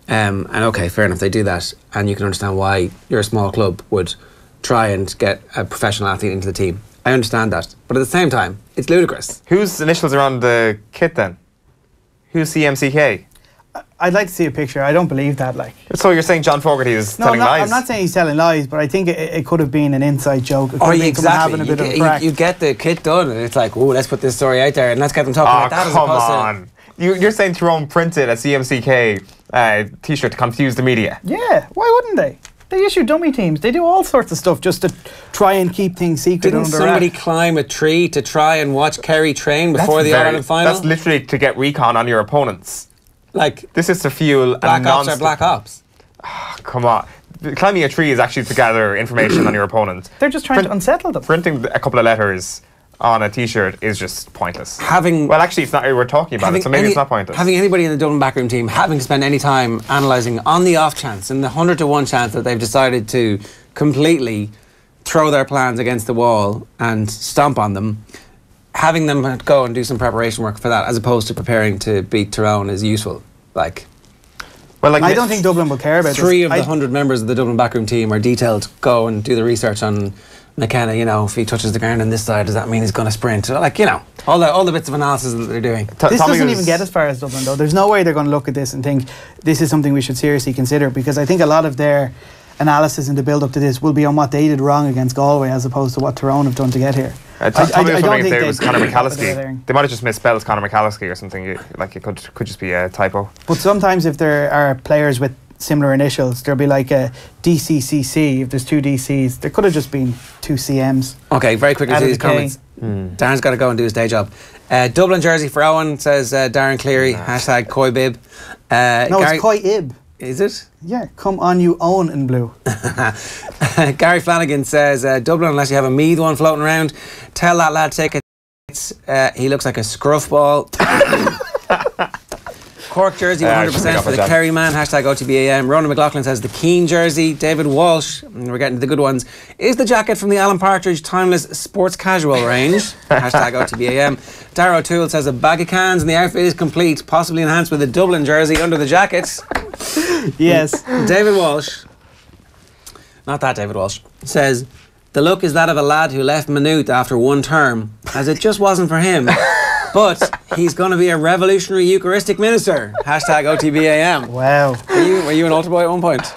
And okay, fair enough, they do that, and you can understand why you're a small club would try and get a professional athlete into the team. I understand that, but at the same time, it's ludicrous. Whose initials are on the kit then? Who's CMCK? I'd like to see a picture. I don't believe that. Like, so you're saying John Fogarty is telling lies? I'm not saying he's telling lies, but I think it could have been an inside joke. It could Or have been exactly, having a bit of a crack. you get the kit done, and it's like, oh, let's put this story out there and let's get them talking about that. As come opposed on! You're saying Tyrone printed a CMCK T-shirt to confuse the media? Yeah, why wouldn't they? They issue dummy teams. They do all sorts of stuff just to try and keep things secret. Didn't under somebody wraps. climb a tree to try and watch Kerry train before the All-Ireland final? That's literally to get recon on your opponents. Like, this is to fuel Black Ops are Black Ops. Come on. Climbing a tree is actually to gather information on your opponent. They're just trying to unsettle them. Printing a couple of letters on a T-shirt is just pointless. Well, actually, it's not. We're talking about it, so maybe it's not pointless. Having anybody in the Dublin backroom team having spent any time analysing on the off chance, and the 100 to 1 chance that they've decided to completely throw their plans against the wall and stomp on them, having them go and do some preparation work for that, as opposed to preparing to beat Tyrone, is useful. Like, I don't think Dublin will care about this. 3 of the 100 members of the Dublin backroom team are detailed. Go and do the research on McKenna, if he touches the ground on this side, does that mean he's going to sprint? Like, all the bits of analysis that they're doing. This doesn't even get as far as Dublin, though. There's no way they're going to look at this and think this is something we should seriously consider, because I think a lot of their analysis in the build-up to this will be on what they did wrong against Galway as opposed to what Tyrone have done to get here. Tommy was wondering if there was Conor McCalliskey. They might have just misspelled Conor McCalliskey or something. Like, it could just be a typo. But sometimes if there are players with similar initials, there'll be like a DCCC. If there's 2 DCs, there could have just been 2 CMs. Okay, very quickly to these comments. Darren's got to go and do his day job. Dublin jersey for Owen, says Darren Cleary. #CoyBib. No, it's Coy-Ib. Is it? Yeah, come on you Owen in blue. Gary Flanagan says Dublin, unless you have a Meath one floating around, tell that lad take it. He looks like a scruff ball. Cork jersey, 100% for the Kerry man. Hashtag OTBAM. Ronan McLaughlin says the Keane jersey. David Walsh, and we're getting to the good ones, is the jacket from the Alan Partridge Timeless Sports Casual range. Hashtag OTBAM. Dara O'Toole says a bag of cans and the outfit is complete, possibly enhanced with a Dublin jersey under the jacket. Yes. David Walsh, not that David Walsh, says the look is that of a lad who left Maynooth after one term, as it just wasn't for him. But he's going to be a revolutionary Eucharistic minister. Hashtag OTBAM. Wow. Were you an altar boy at one point?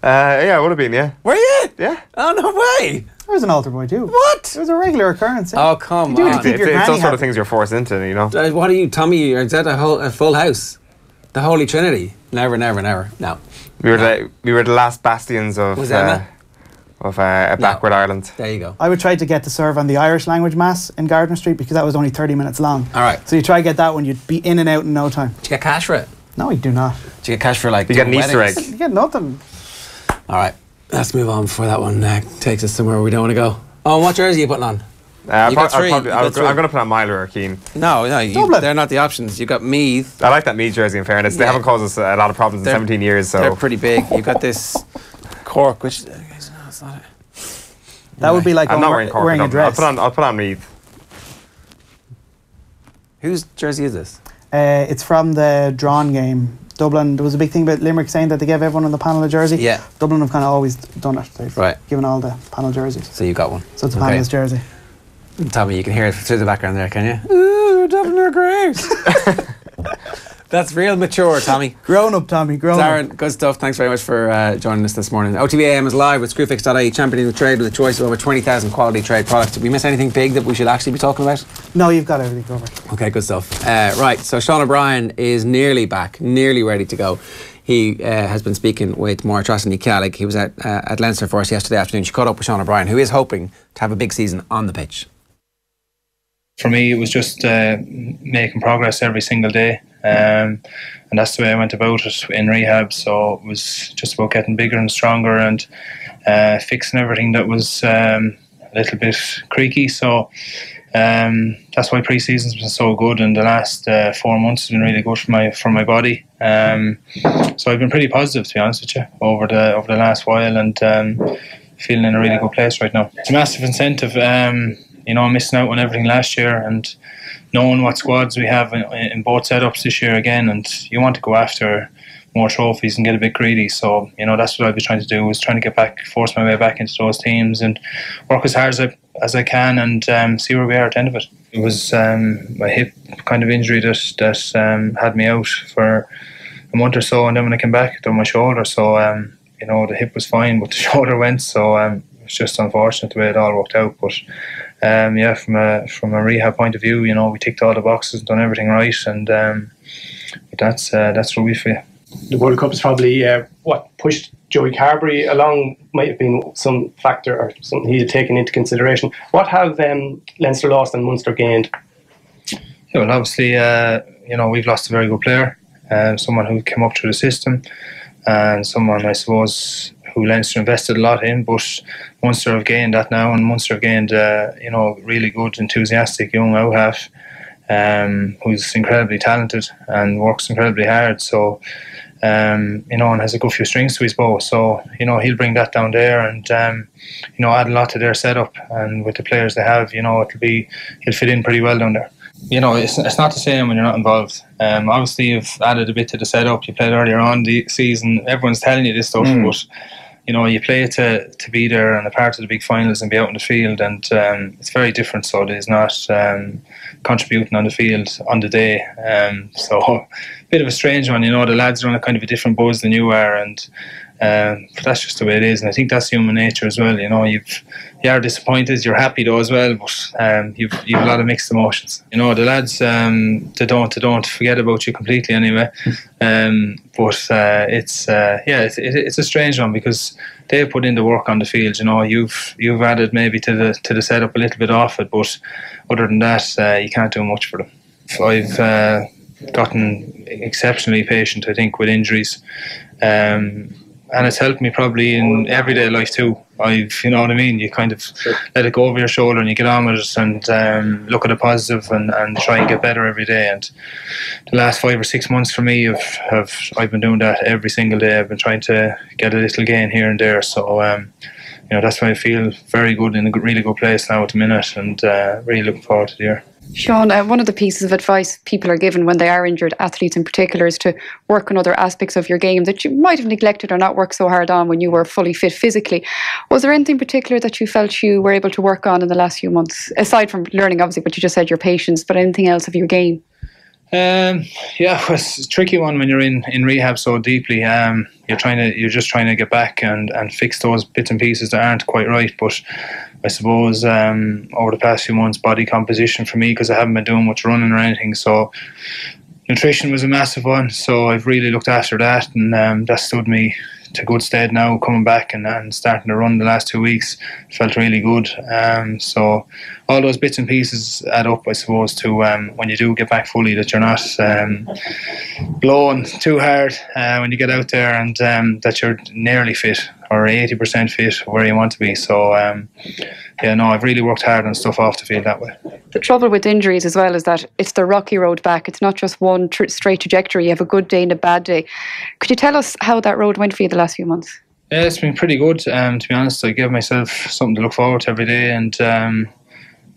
Yeah, I would have been, yeah. Were you? Yeah. Oh, no way. I was an altar boy too. What? It was a regular occurrence. Oh, come on. It's those sort of things you're forced into, you know. What are you, Tommy? Is that a full house? The Holy Trinity? Never, never, never. No. We were the last bastions of Enda? A backward Ireland. There you go. I would try to get to serve on the Irish language mass in Gardner Street because that was only 30 minutes long. All right. So you try to get that one, you'd be in and out in no time. Did you get cash for it? No, you do not. Did you get cash for like You get an Easter egg. You get nothing. All right. Let's move on before that one takes us somewhere we don't want to go. Oh, what jersey are you putting on? I'm got three. going to put on Myler or Keane. No, they're not the options. You've got Meath. I like that Meath jersey, in fairness. They haven't caused us a lot of problems in 17 years. So they're pretty big. You've got this Cork, which... No, it's not it. That would be like I'm not wearing Cork. a dress. I'll put on Meath. Whose jersey is this? It's from the drawn game. Dublin, there was a big thing about Limerick saying that they gave everyone on the panel a jersey. Yeah. Dublin have kind of always done it. They've given all the panel jerseys. So you got one. So it's a panelist jersey. Tommy, you can hear it through the background there, can you? Ooh, Dublin are great. That's real mature, Tommy. Grown up, Tommy. Grown Darren, up. good stuff. Thanks very much for joining us this morning. OTBAM is live with Screwfix.ie, championing the trade with a choice of over 20,000 quality trade products. Did we miss anything big that we should actually be talking about? No, you've got everything covered. Okay, good stuff. Right, so Sean O'Brien is nearly back, nearly ready to go. He has been speaking with Maura Trossan Calig. He was at Leinster for us yesterday afternoon. She caught up with Sean O'Brien, who is hoping to have a big season on the pitch. For me, it was just making progress every single day. And that's the way I went about it in rehab. So it was just about getting bigger and stronger and fixing everything that was a little bit creaky. So that's why pre-season's been so good, and the last 4 months has been really good for my body. So I've been pretty positive, to be honest with you, over the last while, and feeling in a really good place right now. It's a massive incentive. Missing out on everything last year and knowing what squads we have in both setups this year again, and you want to go after more trophies and get a bit greedy. So, that's what I've been trying to do, is trying to force my way back into those teams and work as hard as I can and see where we are at the end of it. It was my hip kind of injury that had me out for a month or so, and then when I came back, it done my shoulder. So, the hip was fine, but the shoulder went. So it was just unfortunate the way it all worked out. But from a rehab point of view, we ticked all the boxes and done everything right, and that's rugby for you. The World Cup is probably pushed Joey Carberry along, might have been some factor or something he had taken into consideration. What have Leinster lost and Munster gained? Yeah, well, obviously, we've lost a very good player, someone who came up through the system, and someone, I suppose, who Leinster invested a lot in, but Munster have gained that now, and Munster have gained, really good, enthusiastic young out half, who's incredibly talented and works incredibly hard. So, and has a good few strings to his bow. So, he'll bring that down there and, add a lot to their setup. And with the players they have, he'll fit in pretty well down there. It's not the same when you're not involved. Obviously, you've added a bit to the setup. You played earlier on the season. Everyone's telling you this stuff, but you play to be there and a part of the big finals and be out in the field, and it's very different. So it is not contributing on the field on the day. So a bit of a strange one. The lads are on a kind of a different buzz than you are, and but that's just the way it is. And I think that's human nature as well. You are disappointed, you're happy though as well, but you've a lot of mixed emotions. The lads they don't forget about you completely anyway. But it's a strange one because they've put in the work on the field. You've added maybe to the setup a little bit off it, but other than that, you can't do much for them. I've gotten exceptionally patient, I think, with injuries. And it's helped me probably in everyday life too. you know what I mean, you kind of let it go over your shoulder and you get on with it and look at the positive and try and get better every day. And the last 5 or 6 months for me I've been doing that every single day. I've been trying to get a little gain here and there, so that's why I feel very good, in a really good place now at the minute, and really looking forward to the year. Sean, one of the pieces of advice people are given when they are injured, athletes in particular, is to work on other aspects of your game that you might have neglected or not worked so hard on when you were fully fit physically. Was there anything particular that you felt you were able to work on in the last few months, aside from learning, obviously, but you just said your patience, but anything else of your game? It's a tricky one when you're in rehab so deeply. You're just trying to get back and fix those bits and pieces that aren't quite right. But I suppose over the past few months, body composition for me, because I haven't been doing much running or anything, so nutrition was a massive one. So I've really looked after that, and that stood me to good stead now, coming back and starting to run the last 2 weeks. Felt really good. So all those bits and pieces add up, I suppose, to when you do get back fully, that you're not blowing too hard when you get out there, and that you're nearly fit or 80% fit where you want to be. So I've really worked hard on stuff off the field that way. The trouble with injuries as well is that it's the rocky road back. It's not just one straight trajectory. You have a good day and a bad day. Could you tell us how that road went for you the last few months? Yeah, it's been pretty good. To be honest, I gave myself something to look forward to every day, and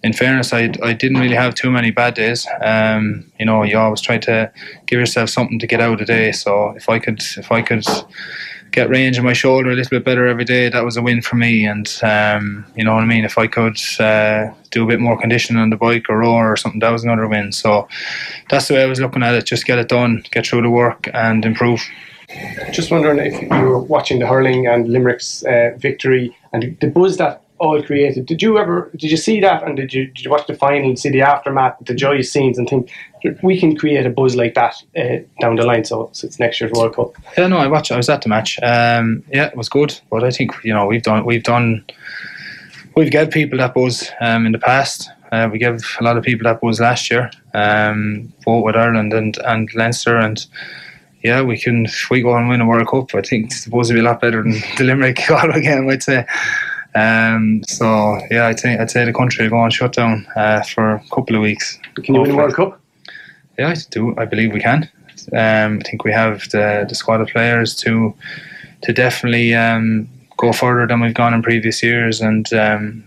in fairness, I didn't really have too many bad days. You always try to give yourself something to get out of the day. So if I could get range in my shoulder a little bit better every day, that was a win for me. And you know what I mean, if I could do a bit more conditioning on the bike or rower or something, that was another win. So that's the way I was looking at it. Just get it done, get through the work and improve. Just wondering if you were watching the hurling and Limerick's victory and the buzz that all created. Did you see that, and did you watch the final and see the aftermath, the joyous scenes, and think we can create a buzz like that down the line? So it's next year's World Cup. Yeah, no, I was at the match. It was good, but I think we've given people that buzz in the past. We gave a lot of people that buzz last year, both with Ireland and Leinster, and yeah, if we go and win a World Cup, I think the buzz will be a lot better than the Limerick Galway game, I'd say. I'd say the country will go on shutdown for a couple of weeks. Can you win a World Cup? Yeah, I believe we can. I think we have the squad of players to definitely go further than we've gone in previous years, and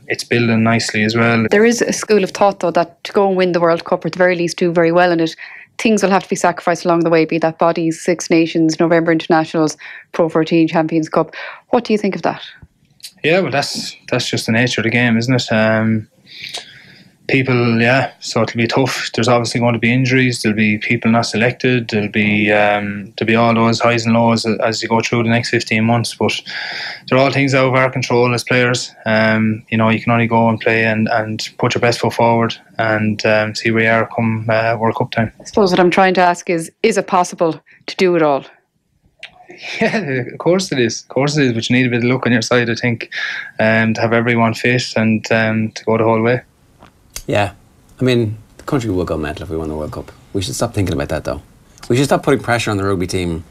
it's building nicely as well. There is a school of thought, though, that to go and win the World Cup, or at the very least do very well in it, things will have to be sacrificed along the way, be that bodies, Six Nations, November Internationals, Pro 14, Champions Cup. What do you think of that? Yeah, well, that's just the nature of the game, isn't it? So it'll be tough. There's obviously going to be injuries. There'll be people not selected. There'll be all those highs and lows as you go through the next 15 months. But they're all things out of our control as players. You can only go and play and put your best foot forward and see where you are come World Cup time. I suppose what I'm trying to ask is it possible to do it all? Yeah, of course it is. But you need a bit of luck on your side, I think, to have everyone fit and to go the whole way. Yeah, I mean, the country will go mental if we won the World Cup. We should stop thinking about that, though. We should stop putting pressure on the rugby team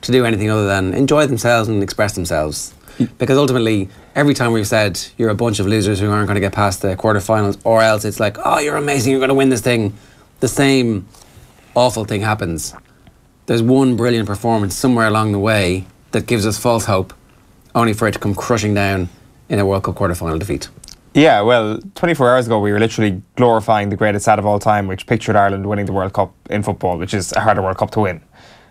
to do anything other than enjoy themselves and express themselves. Because ultimately, every time we've said you're a bunch of losers who aren't going to get past the quarterfinals, or else it's like, oh, you're amazing, you're going to win this thing, the same awful thing happens. There's one brilliant performance somewhere along the way that gives us false hope, only for it to come crushing down in a World Cup quarter-final defeat. Yeah, well, 24 hours ago we were literally glorifying the greatest stat of all time, which pictured Ireland winning the World Cup in football, which is a harder World Cup to win.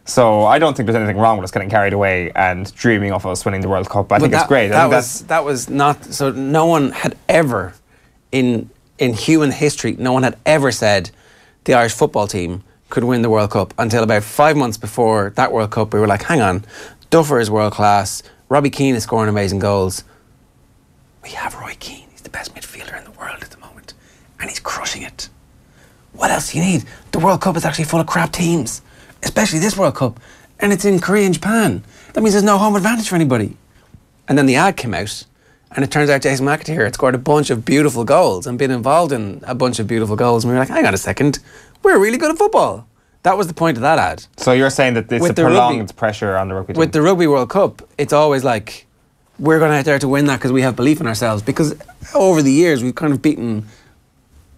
So I don't think there's anything wrong with us getting carried away and dreaming of us winning the World Cup. I think it's great. That was not... So no one had ever, in human history, no one had ever said the Irish football team could win the World Cup until about 5 months before that World Cup. We were like, hang on, Duffer is world class, Robbie Keane is scoring amazing goals. We have Roy Keane. The best midfielder in the world at the moment, and he's crushing it. What else do you need? The World Cup is actually full of crap teams, especially this World Cup, and it's in Korea and Japan. That means there's no home advantage for anybody. And then the ad came out, and it turns out Jason McAteer had scored a bunch of beautiful goals and been involved in a bunch of beautiful goals, and we were like, hang on a second, we're really good at football. That was the point of that ad. So you're saying that it's a prolonged pressure on the rugby team? With the Rugby World Cup, it's always like, we're going out there to win that because we have belief in ourselves. Because over the years, we've kind of beaten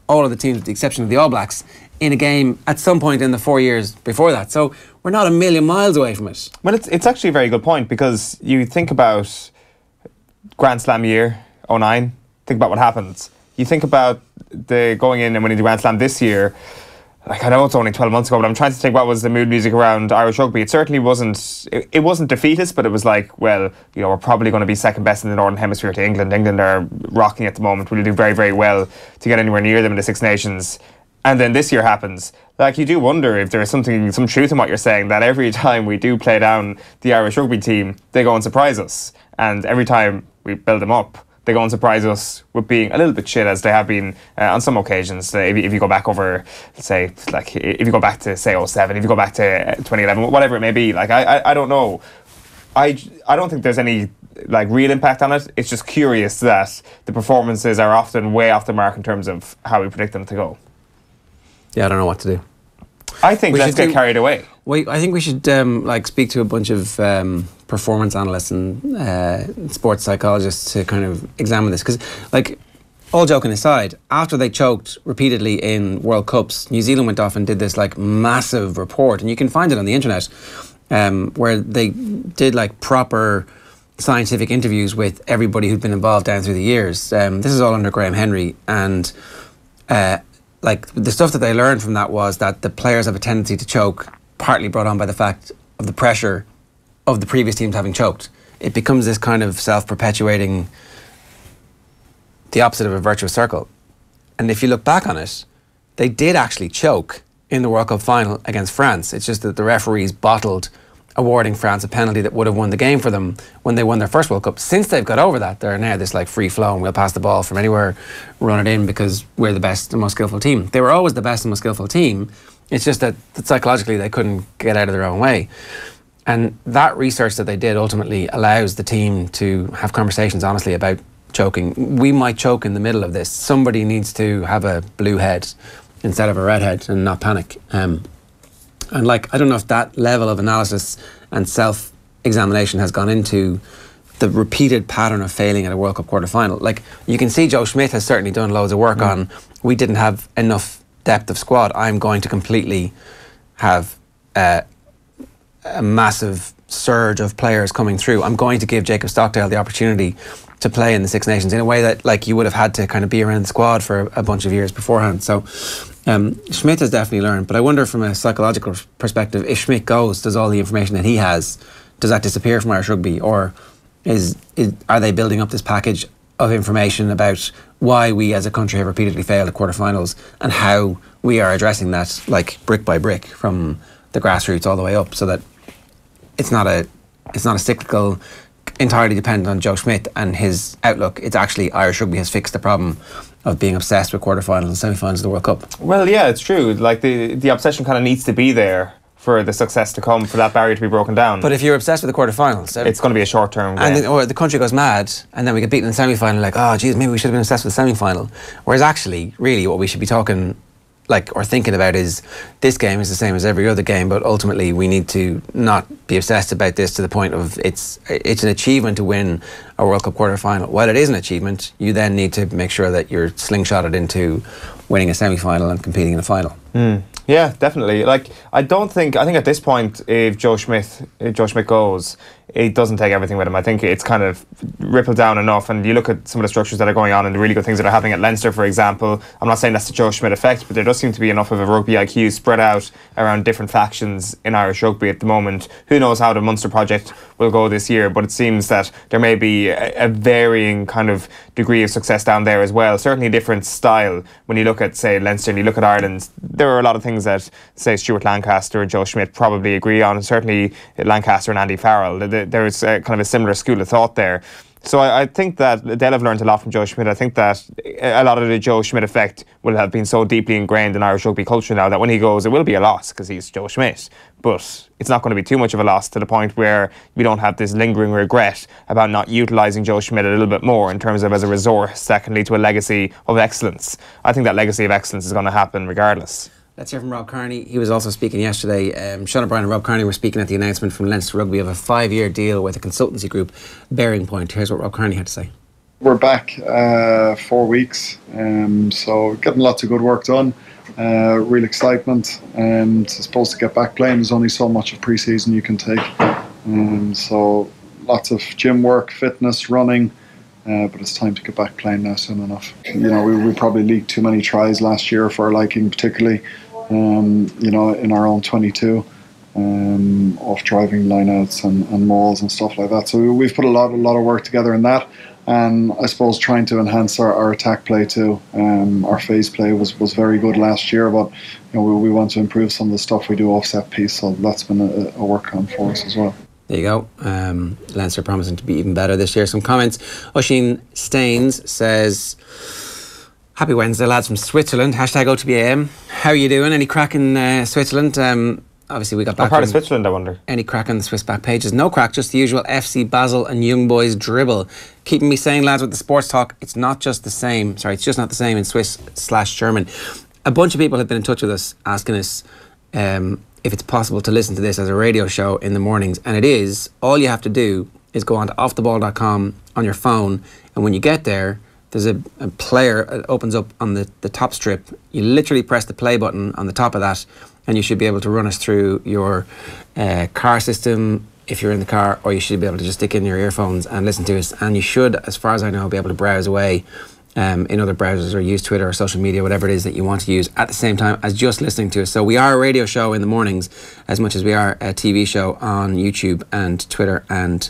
all of the teams with the exception of the All Blacks in a game at some point in the 4 years before that. So we're not a million miles away from it. Well, it's actually a very good point, because you think about Grand Slam year, 2009, think about what happens. You think about the going in and winning the Grand Slam this year. Like, I know it's only 12 months ago, but I'm trying to think what was the mood music around Irish rugby. It certainly wasn't, it wasn't defeatist, but it was like, well, you know, we're probably going to be second best in the Northern Hemisphere to England. England are rocking at the moment. We'll do very, very well to get anywhere near them in the Six Nations. And then this year happens. Like, you do wonder if there's some truth in what you're saying, that every time we do play down the Irish rugby team, they go and surprise us. And every time we build them up, they go and surprise us with being a little bit shit, as they have been on some occasions. If you go back over, say, like, if you go back to, say, 2007, if you go back to 2011, whatever it may be, like, I don't know. I don't think there's any, like, real impact on it. It's just curious that the performances are often way off the mark in terms of how we predict them to go. Yeah, I don't know what to do. I think let's get carried away. I think we should speak to a bunch of performance analysts and sports psychologists to kind of examine this, because, like, all joking aside, after they choked repeatedly in World Cups, New Zealand went off and did this, like, massive report, and you can find it on the internet, where they did, like, proper scientific interviews with everybody who'd been involved down through the years. This is all under Graham Henry, and like, the stuff that they learned from that was that the players have a tendency to choke, partly brought on by the fact of the pressure of the previous teams having choked. It becomes this kind of self-perpetuating, the opposite of a virtuous circle. And if you look back on it, they did actually choke in the World Cup final against France. It's just that the referees bottled awarding France a penalty that would have won the game for them when they won their first World Cup. Since they've got over that, they're now this, like, free flow and we'll pass the ball from anywhere, run it in because we're the best and most skillful team. They were always the best and most skillful team. It's just that psychologically they couldn't get out of their own way. And that research that they did ultimately allows the team to have conversations honestly about choking. We might choke in the middle of this. Somebody needs to have a blue head instead of a red head and not panic. And, like, I don't know if that level of analysis and self-examination has gone into the repeated pattern of failing at a World Cup quarter-final. Like, you can see Joe Schmidt has certainly done loads of work on, we didn't have enough depth of squad. I'm going to completely have a massive surge of players coming through. I'm going to give Jacob Stockdale the opportunity to play in the Six Nations in a way that, like, you would have had to kind of be around the squad for a bunch of years beforehand. So Schmidt has definitely learned, but I wonder from a psychological perspective, if Schmidt goes, does all the information that he has, does that disappear from Irish rugby, or are they building up this package of information about why we as a country have repeatedly failed at quarterfinals and how we are addressing that, like, brick by brick from the grassroots all the way up, so that it's not a cyclical, entirely dependent on Joe Schmidt and his outlook. It's actually Irish rugby has fixed the problem of being obsessed with quarterfinals and semi-finals of the World Cup. Well, yeah, it's true. Like, the obsession kind of needs to be there for the success to come, for that barrier to be broken down. But if you're obsessed with the quarterfinals, it's going to be a short-term game. And or the country goes mad, and then we get beaten in the semi-final, like, oh, geez, maybe we should have been obsessed with the semi-final. Whereas actually, really, what we should be talking, like, or thinking about is, this game is the same as every other game, but ultimately we need to not be obsessed about this to the point of it's an achievement to win a World Cup quarter-final. While it is an achievement, you then need to make sure that you're slingshotted into winning a semi-final and competing in a final. Yeah, definitely. Like, I think at this point, if Joe Schmidt goes, it doesn't take everything with him. I think it's kind of rippled down enough, and you look at some of the structures that are going on and the really good things that are happening at Leinster, for example. I'm not saying that's the Joe Schmidt effect, but there does seem to be enough of a rugby IQ spread out around different factions in Irish rugby at the moment. Who knows how the Munster project will go this year, but it seems that there may be a varying kind of degree of success down there as well. Certainly a different style. When you look at, say, Leinster and you look at Ireland, there are a lot of things that, say, Stuart Lancaster and Joe Schmidt probably agree on, and certainly Lancaster and Andy Farrell. There's kind of a similar school of thought there. So I think that they'll have learned a lot from Joe Schmidt. I think that a lot of the Joe Schmidt effect will have been so deeply ingrained in Irish rugby culture now that when he goes, it will be a loss because he's Joe Schmidt. But it's not going to be too much of a loss, to the point where we don't have this lingering regret about not utilising Joe Schmidt a little bit more in terms of as a resource that can lead to a legacy of excellence. I think that legacy of excellence is going to happen regardless. Let's hear from Rob Kearney. He was also speaking yesterday. Sean O'Brien and Rob Kearney were speaking at the announcement from Leinster Rugby of a 5-year deal with a consultancy group, Bearing Point. Here's what Rob Kearney had to say. We're back 4 weeks, so getting lots of good work done. Real excitement, and I suppose to get back playing, there's only so much of pre-season you can take. So lots of gym work, fitness, running. But it's time to get back playing now soon enough. You know, we probably leaked too many tries last year for our liking, particularly, you know, in our own 22, off driving lineouts and mauls and stuff like that. So we've put a lot of work together in that. And I suppose trying to enhance our attack play too. Our phase play was very good last year, but you know, we want to improve some of the stuff we do off set piece. So that's been a work on for us as well. There you go. Leinster promising to be even better this year. Some comments. Oisin Staines says, happy Wednesday, lads from Switzerland. Hashtag OTBAM. How are you doing? Any crack in Switzerland? Obviously we got back. What part of Switzerland, I wonder? Any crack on the Swiss back pages? No crack, just the usual FC Basel and Young Boys dribble. Keeping me sane, lads, with the sports talk. It's not just the same. Sorry, it's just not the same in Swiss/German. A bunch of people have been in touch with us asking us if it's possible to listen to this as a radio show in the mornings, and it is. All you have to do is go on to offtheball.com on your phone, and when you get there, there's a player that opens up on the top strip. You literally press the play button on the top of that, and you should be able to run us through your car system if you're in the car, or you should be able to just stick in your earphones and listen to us, and you should, as far as I know, be able to browse away in other browsers or use Twitter or social media, whatever it is that you want to use, at the same time as just listening to us. So we are a radio show in the mornings as much as we are a TV show on YouTube and Twitter and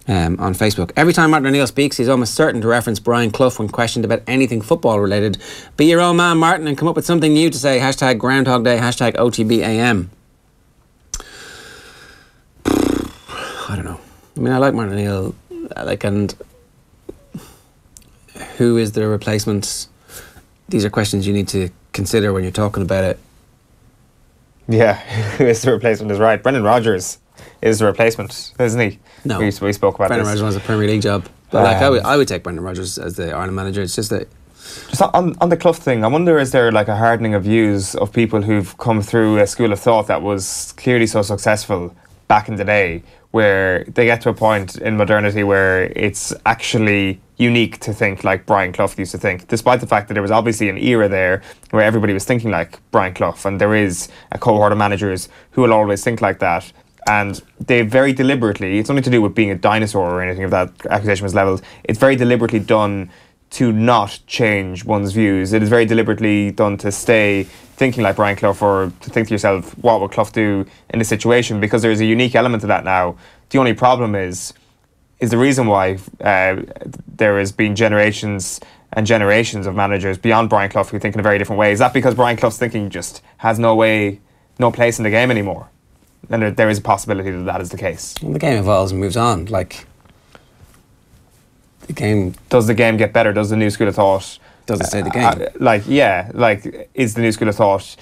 on Facebook. Every time Martin O'Neill speaks, he's almost certain to reference Brian Clough when questioned about anything football related. Be your own man, Martin, and come up with something new to say. Hashtag Groundhog Day, hashtag OTBAM. I don't know. I mean, I like Martin O'Neill, and who is the replacement? These are questions you need to consider when you're talking about it. Yeah, who is the replacement is right. Brendan Rodgers is the replacement, isn't he? No. We spoke about Brendan this. Rodgers wants a Premier League job. But I would take Brendan Rodgers as the Ireland manager. It's just that... Just on the Clough thing, I wonder, is there like a hardening of views of people who've come through a school of thought that was clearly so successful back in the day, where they get to a point in modernity where it's actually unique to think like Brian Clough used to think, despite the fact that there was obviously an era there where everybody was thinking like Brian Clough, and there is a cohort of managers who will always think like that. And they very deliberately, it's nothing to do with being a dinosaur or anything of that accusation was levelled, it's very deliberately done to not change one's views. It is very deliberately done to stay thinking like Brian Clough, or to think to yourself, what would Clough do in this situation? Because there's a unique element to that now. The only problem is the reason why there has been generations and generations of managers beyond Brian Clough who think in a very different way. Is that because Brian Clough's thinking just has no place in the game anymore? And there is a possibility that that is the case. Well, the game evolves and moves on. Like, the game... Does the game get better? Does the new school of thought... Does it stay the game? Is the new school of thought,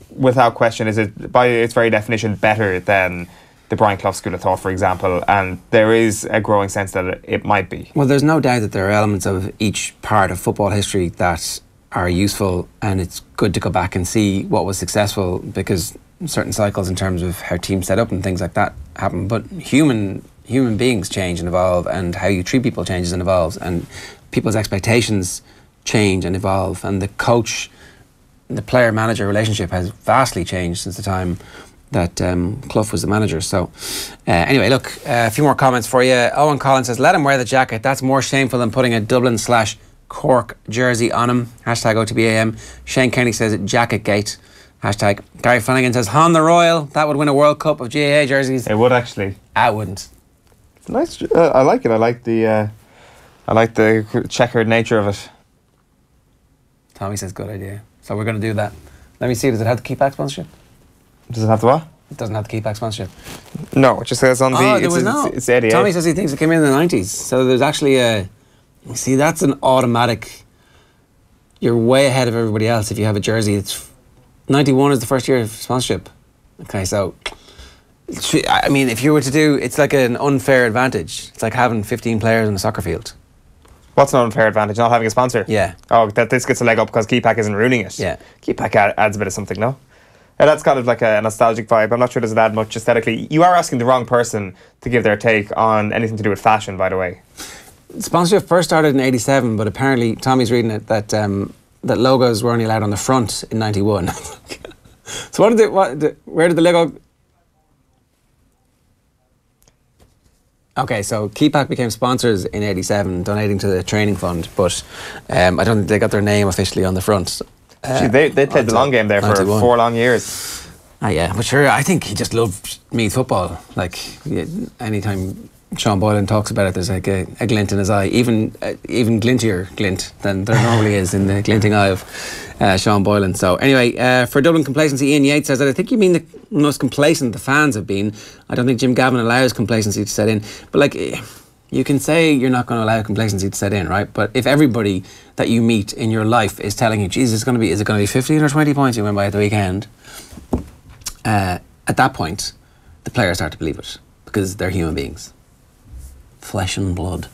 without question, is it by its very definition better than the Brian Clough school of thought, for example? And there is a growing sense that it might be. Well, there's no doubt that there are elements of each part of football history that are useful, and it's good to go back and see what was successful, because certain cycles in terms of how teams set up and things like that happen. But human beings change and evolve, and how you treat people changes and evolves, and people's expectations change and evolve, and the coach, the player-manager relationship has vastly changed since the time that Clough was the manager. So anyway, look, a few more comments for you. Owen Collins says, let him wear the jacket. That's more shameful than putting a Dublin/Cork jersey on him. Hashtag OTBAM. Shane Kenny says, jacket gate. Hashtag Gary Flanagan says, Hon the Royal. That would win a World Cup of GAA jerseys. It would, actually. I wouldn't. It's nice. I like it. I like the checkered nature of it. Tommy says, good idea. So we're going to do that. Let me see, does it have the Keep Back sponsorship? Does it have the what? It doesn't have the Keep Back sponsorship. No, it just says on the... It's 88. Tommy says he thinks it came in the 90s. So there's actually a... See, that's an automatic... You're way ahead of everybody else if you have a jersey. It's 91 is the first year of sponsorship. Okay, so... I mean, if you were to do... It's like an unfair advantage. It's like having 15 players on a soccer field. What's an unfair advantage? Not having a sponsor? Yeah. Oh, that this gets a leg up because Keep Back isn't ruining it. Yeah. Keep Back adds a bit of something, no? That's kind of like a nostalgic vibe. I'm not sure does it add much aesthetically. You are asking the wrong person to give their take on anything to do with fashion, by the way. Sponsorship first started in 87, but apparently Tommy's reading it that that logos were only allowed on the front in 91. So where did the logo? Okay, so Keepak became sponsors in 87, donating to the training fund, but I don't think they got their name officially on the front. They played the long game there 91. For 4 long years. Yeah, but sure, I think he just loved Meath football. Like, anytime Sean Boylan talks about it, there's like a glint in his eye, even glintier glint than there normally is in the glinting eye of Sean Boylan. So anyway, for Dublin complacency, Ian Yates says that I think you mean the most complacent the fans have been. I don't think Jim Gavin allows complacency to set in. But like, you can say you're not going to allow complacency to set in, right? But if everybody that you meet in your life is telling you, Jesus, is it going to be 15 or 20 points you win by at the weekend? At that point, the players start to believe it because they're human beings. Flesh and blood.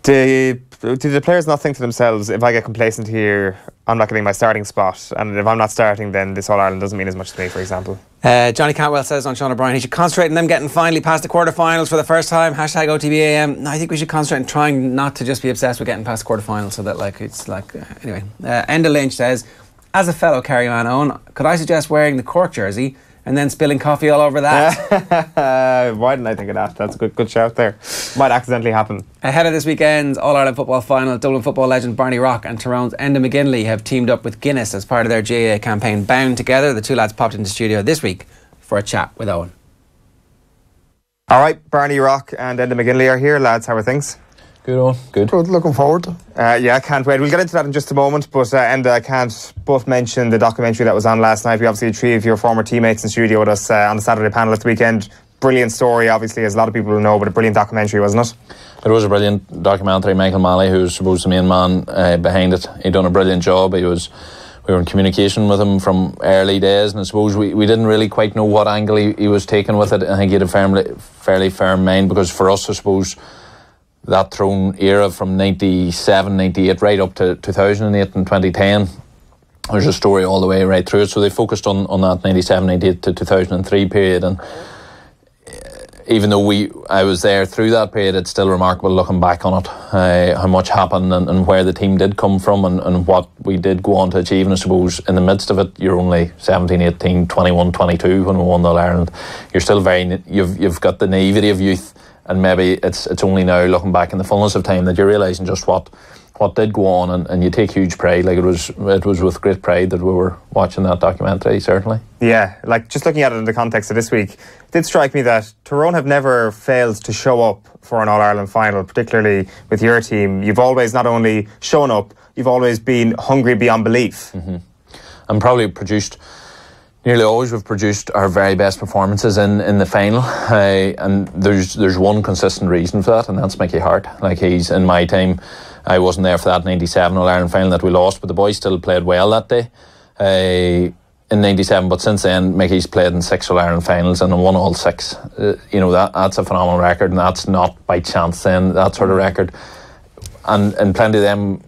Do the players not think to themselves, if I get complacent here, I'm not getting my starting spot, and if I'm not starting, then this All-Ireland doesn't mean as much to me, for example? Johnny Cantwell says on Sean O'Brien, he should concentrate on them getting finally past the quarterfinals for the first time. Hashtag OTB AM. No, I think we should concentrate on trying not to just be obsessed with getting past the quarterfinals, so that anyway. Enda Lynch says, as a fellow Kerry man own, could I suggest wearing the Cork jersey and then spilling coffee all over that? Why didn't I think of that? That's a good shout there. Might accidentally happen. Ahead of this weekend's All-Ireland football final, Dublin football legend Barney Rock and Tyrone's Enda McGinley have teamed up with Guinness as part of their GAA campaign Bound Together. The two lads popped into studio this week for a chat with Owen. All right, Barney Rock and Enda McGinley are here. Lads, how are things? Good on, good. Looking forward to. Yeah, I can't wait. We'll get into that in just a moment, but Enda, I can't but mention the documentary that was on last night. We obviously had 3 of your former teammates in studio with us on the Saturday panel at the weekend. Brilliant story, obviously, as a lot of people will know, but a brilliant documentary, wasn't it? It was a brilliant documentary. Michael Malley, who was supposed to be the main man behind it, he'd done a brilliant job. We were in communication with him from early days, and I suppose we didn't really quite know what angle he was taking with it. I think he had a fairly firm mind, because for us, I suppose, that Tyrone era from 97, 98 right up to 2008 and 2010, there's a story all the way right through it. So they focused on that 97, 98 to 2003 period, and even though I was there through that period, it's still remarkable looking back on it, how much happened and where the team did come from and what we did go on to achieve. And I suppose in the midst of it, you're only 17, 18, 21, 22 when we won the All-Ireland. You're still you've got the naivety of youth, and maybe it's only now, looking back in the fullness of time, that you're realising just what did go on, and you take huge pride. Like, it was with great pride that we were watching that documentary, certainly. Yeah, like, just looking at it in the context of this week, it did strike me that Tyrone have never failed to show up for an All-Ireland final, particularly with your team. You've always not only shown up, you've always been hungry beyond belief. Mm-hmm. And probably nearly always we've produced our very best performances in the final, and there's one consistent reason for that, and that's Mickey Hart. Like, he's, in my time, I wasn't there for that 97 All-Ireland final that we lost, but the boys still played well that day in 97, but since then Mickey's played in 6 All-Ireland finals and won all 6. That's a phenomenal record, and that's not by chance then, that sort of record. And plenty of them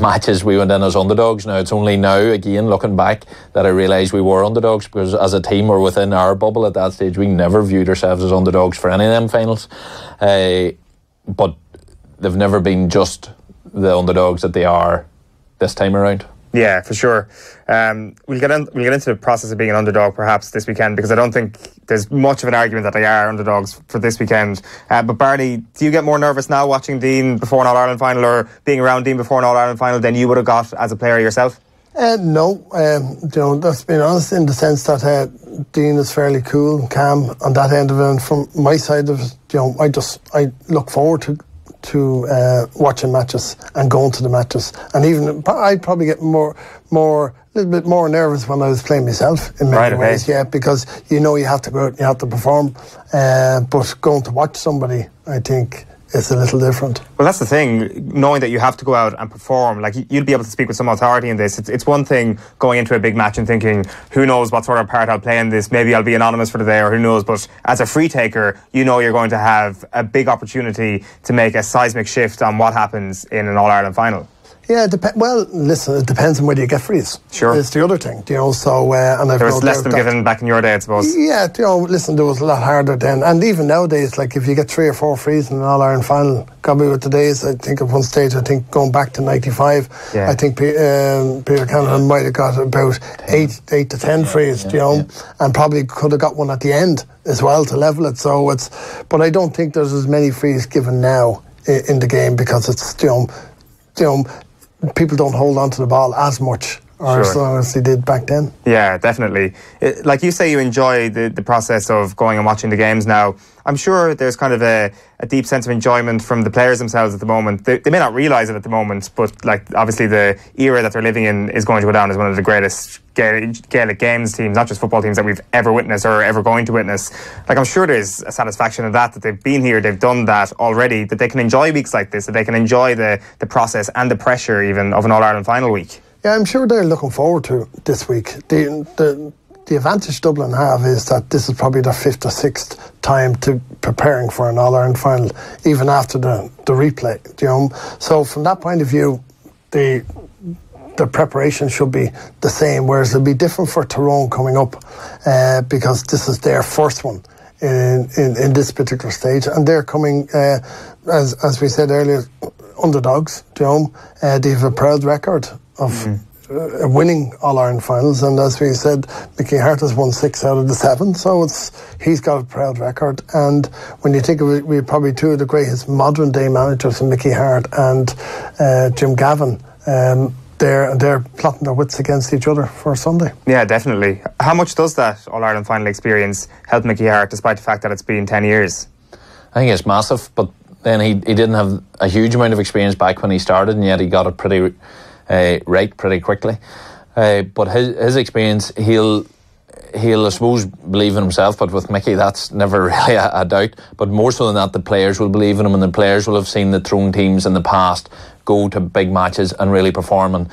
matches we went in as underdogs. Now, it's only now, again, looking back, that I realise we were underdogs, because as a team, or within our bubble at that stage, we never viewed ourselves as underdogs for any of them finals. But they've never been just the underdogs that they are this time around. Yeah, for sure. We'll get into the process of being an underdog perhaps this weekend, because I don't think there's much of an argument that they are underdogs for this weekend. But Barney, do you get more nervous now watching Dean before an All-Ireland final, or being around Dean before an All-Ireland final, than you would have got as a player yourself? No, that's been honest, in the sense that Dean is fairly cool and calm on that end of it. And from my side of it, I look forward to watching matches and going to the matches, and even I'd probably get a little bit more nervous when I was playing myself in many ways. Yeah, because you have to go out and you have to perform, but going to watch somebody, I think, is a little different. Well, that's the thing, knowing that you have to go out and perform. Like, you'll be able to speak with some authority in this. It's one thing going into a big match and thinking, who knows what sort of part I'll play in this, maybe I'll be anonymous for the day, or who knows. But as a free taker, you're going to have a big opportunity to make a seismic shift on what happens in an All-Ireland final. Yeah, well, listen, it depends on whether you get frees. Sure. It's the other thing, so... and I've there was less than given back in your day, I suppose. Yeah, listen, there was a lot harder then. And even nowadays, like, if you get 3 or 4 frees in an All-Ireland final, got me with the days, I think at one stage, going back to 95, I think Peter Canavan might have got about 8 to 10 frees, and probably could have got one at the end as well to level it. So but I don't think there's as many frees given now in the game, because it's, people don't hold on to the ball as much as long as they did back then. Yeah, definitely. Like you say, you enjoy the process of going and watching the games now. I'm sure there's kind of a deep sense of enjoyment from the players themselves at the moment. They may not realise it at the moment, but like obviously the era that they're living in is going to go down as one of the greatest Gaelic games teams, not just football teams, that we've ever witnessed or ever going to witness. Like, I'm sure there's a satisfaction in that they've been here, they've done that already, that they can enjoy weeks like this, that they can enjoy the process and the pressure even of an All-Ireland final week. Yeah, I'm sure they're looking forward to this week. The advantage Dublin have is that this is probably their 5th or 6th time to preparing for an All-Ireland final, even after the replay. So from that point of view, the preparation should be the same, whereas it'll be different for Tyrone coming up, because this is their first one in this particular stage, and they're coming, as we said earlier, underdogs. They have a proud record of winning All-Ireland finals, and as we said, Mickey Hart has won 6 out of the 7, so he's got a proud record. And when you think of it, we're probably 2 of the greatest modern day managers, Mickey Hart and Jim Gavin. They're plotting their wits against each other for Sunday. Yeah, definitely. How much does that All-Ireland final experience help Mickey Hart, despite the fact that it's been 10 years? I think it's massive, but then he didn't have a huge amount of experience back when he started, and yet he got it pretty right pretty quickly. But his experience, he'll I suppose believe in himself, but with Mickey that's never really a doubt. But more so than that, the players will believe in him, and the players will have seen the Tyrone teams in the past go to big matches and really perform. And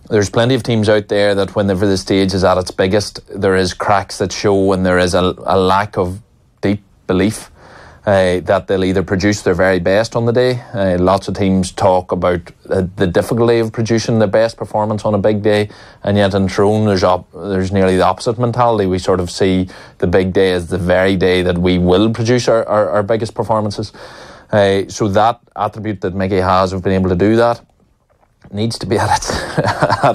there's plenty of teams out there that whenever the stage is at its biggest, there is cracks that show, and there is a lack of deep belief that they'll either produce their very best on the day. Lots of teams talk about the difficulty of producing the best performance on a big day, and yet in Tyrone there's nearly the opposite mentality. We sort of see the big day as the very day that we will produce our biggest performances. So that attribute that Mickey has of being able to do that needs to be at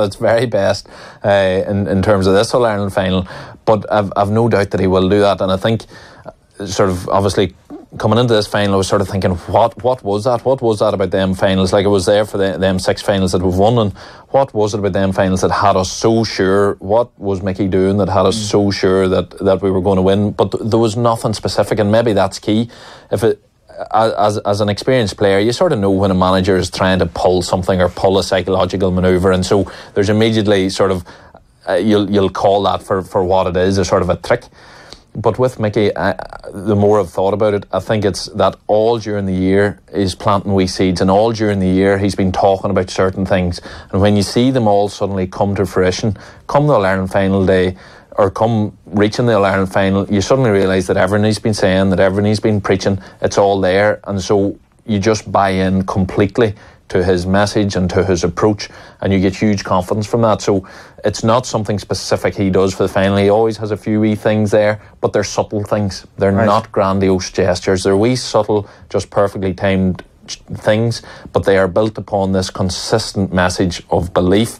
its very best in terms of this All-Ireland final. But I've no doubt that he will do that, and I think sort of obviously coming into this final, I was sort of thinking, what was that? What was that about them finals? Like, it was there for them 6 finals that we've won, and what was it about them finals that had us so sure? What was Mickey doing that had us so sure that we were going to win? But there was nothing specific, and maybe that's key. As an experienced player, you sort of know when a manager is trying to pull something or pull a psychological manoeuvre, and so there's immediately sort of you'll call that for what it is, a sort of a trick. But with Mickey, the more I've thought about it, I think it's that all during the year he's planting wee seeds, and all during the year he's been talking about certain things, and when you see them all suddenly come to fruition, come the All-Ireland final day, or come reaching the All-Ireland final, you suddenly realise that everything he's been saying, that everything he's been preaching, it's all there, and so you just buy in completely to his message and to his approach, and you get huge confidence from that. So it's not something specific he does for the final. He always has a few wee things there, but they're subtle things. They're not grandiose gestures. They're wee subtle, just perfectly timed things, but they are built upon this consistent message of belief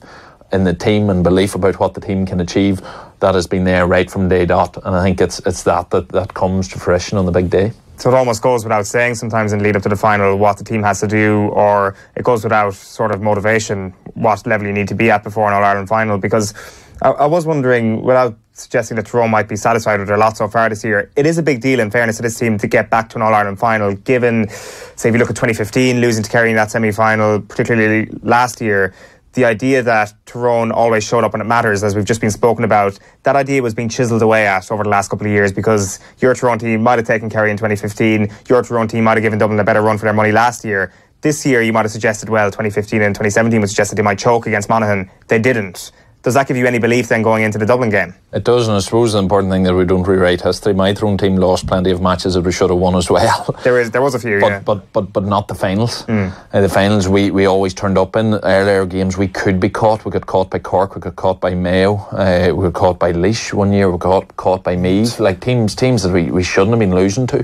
in the team and belief about what the team can achieve that has been there right from day dot. And I think it's that comes to fruition on the big day. So it almost goes without saying sometimes in lead up to the final what the team has to do, or it goes without sort of motivation what level you need to be at before an All-Ireland final. Because I was wondering, without suggesting that Tyrone might be satisfied with their lot so far this year, it is a big deal in fairness to this team to get back to an All-Ireland final, given, say, if you look at 2015, losing to Kerry in that semi-final, particularly last year. The idea that Tyrone always showed up when it matters, as we've just been spoken about, that idea was being chiselled away at over the last couple of years, because your Tyrone team might have taken Kerry in 2015, your Tyrone team might have given Dublin a better run for their money last year. This year you might have suggested, well, 2015 and 2017 would suggest that they might choke against Monaghan. They didn't. Does that give you any belief then going into the Dublin game? It does, and I suppose the important thing that we don't rewrite history. My Tyrone team lost plenty of matches that we should have won as well. There was a few, but not the finals. The finals we always turned up in. Earlier games we could be caught. We got caught by Cork, we got caught by Mayo, we got caught by Laois one year, we got caught by Meath. Like teams that we shouldn't have been losing to.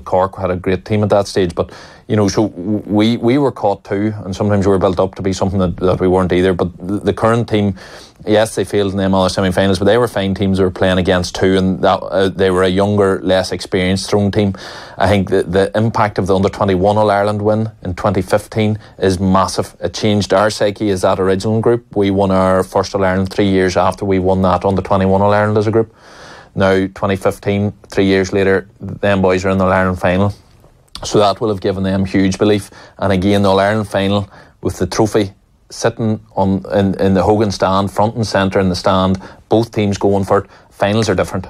Cork had a great team at that stage, but you know, so we were caught too, and sometimes we were built up to be something that we weren't either. But the current team, yes, they failed in them other semi-finals, but they were fine teams they were playing against too, and that they were a younger, less experienced Tyrone team. I think the impact of the under-21 All-Ireland win in 2015 is massive. It changed our psyche as that original group. We won our first All-Ireland 3 years after we won that under-21 All-Ireland as a group. Now 2015, 3 years later, them boys are in the All-Ireland final. So that will have given them huge belief. And again, the All-Ireland final with the trophy sitting in the Hogan stand, front and centre in the stand, both teams going for it. Finals are different.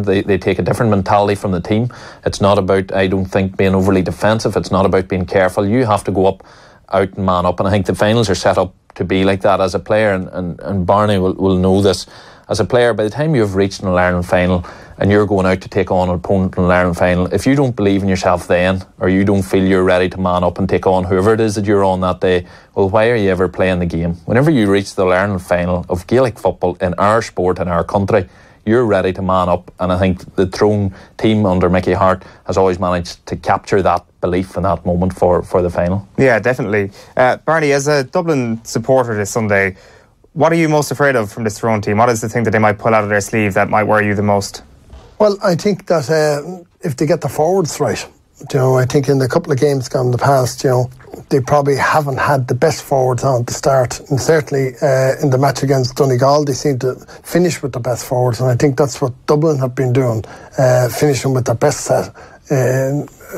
They take a different mentality from the team. It's not about, I don't think, being overly defensive. It's not about being careful. You have to go up, out and man up. And I think the finals are set up to be like that as a player. And Barney will know this. As a player, by the time you've reached an All-Ireland final and you're going out to take on an opponent in an All-Ireland final, if you don't believe in yourself then, or you don't feel you're ready to man up and take on whoever it is that you're on that day, well, why are you ever playing the game? Whenever you reach the All-Ireland final of Gaelic football in our sport, in our country, you're ready to man up. And I think the Tyrone team under Mickey Hart has always managed to capture that belief in that moment for the final. Yeah, definitely. Barney, as a Dublin supporter this Sunday, what are you most afraid of from this Tyrone team? What is the thing that they might pull out of their sleeve that might worry you the most? Well, I think that if they get the forwards right, you know, I think in the couple of games gone in the past, you know, they probably haven't had the best forwards on to start. And certainly in the match against Donegal, they seemed to finish with the best forwards. And I think that's what Dublin have been doing, finishing with their best set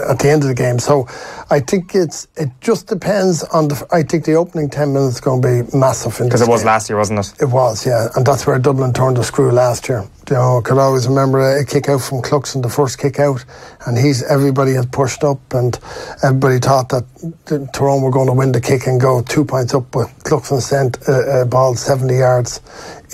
at the end of the game. So I think it just depends on I think the opening 10 minutes is going to be massive. Because it was last year, wasn't it? It was, yeah. And that's where Dublin turned the screw last year. You know, I could always remember a kick out from Cluxon, the first kick out, and everybody had pushed up, and everybody thought that Tyrone were going to win the kick and go 2 points up, but Cluxon sent a ball 70 yards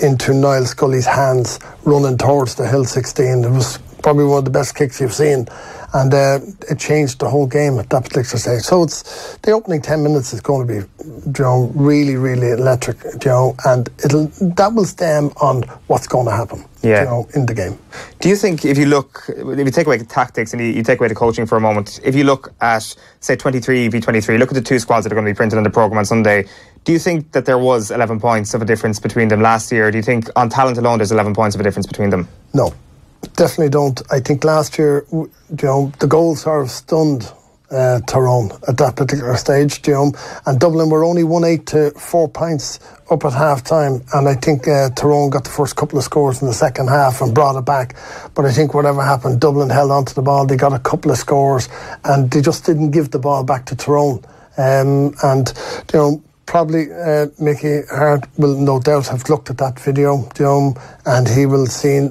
into Niall Scully's hands, running towards the Hill 16. It was probably one of the best kicks you've seen, and it changed the whole game at that particular stage. So it's the opening 10 minutes is going to be, you know, really, really electric, you know, and that will stem on what's going to happen, you know, in the game. Do you think if you take away the tactics and you take away the coaching for a moment, if you look at, say, 23 v 23, look at the two squads that are going to be printed on the programme on Sunday, do you think that there was 11 points of a difference between them last year? Do you think on talent alone there's 11 points of a difference between them? No. Definitely don't. I think last year, you know, the goals sort of stunned Tyrone at that particular stage, you know, and Dublin were only 1-8 to 4 points up at half time, and I think Tyrone got the first couple of scores in the second half and brought it back. But I think whatever happened, Dublin held on to the ball, they got a couple of scores, and they just didn't give the ball back to Tyrone. And, you know, probably Mickey Hart will no doubt have looked at that video, you know, and he will see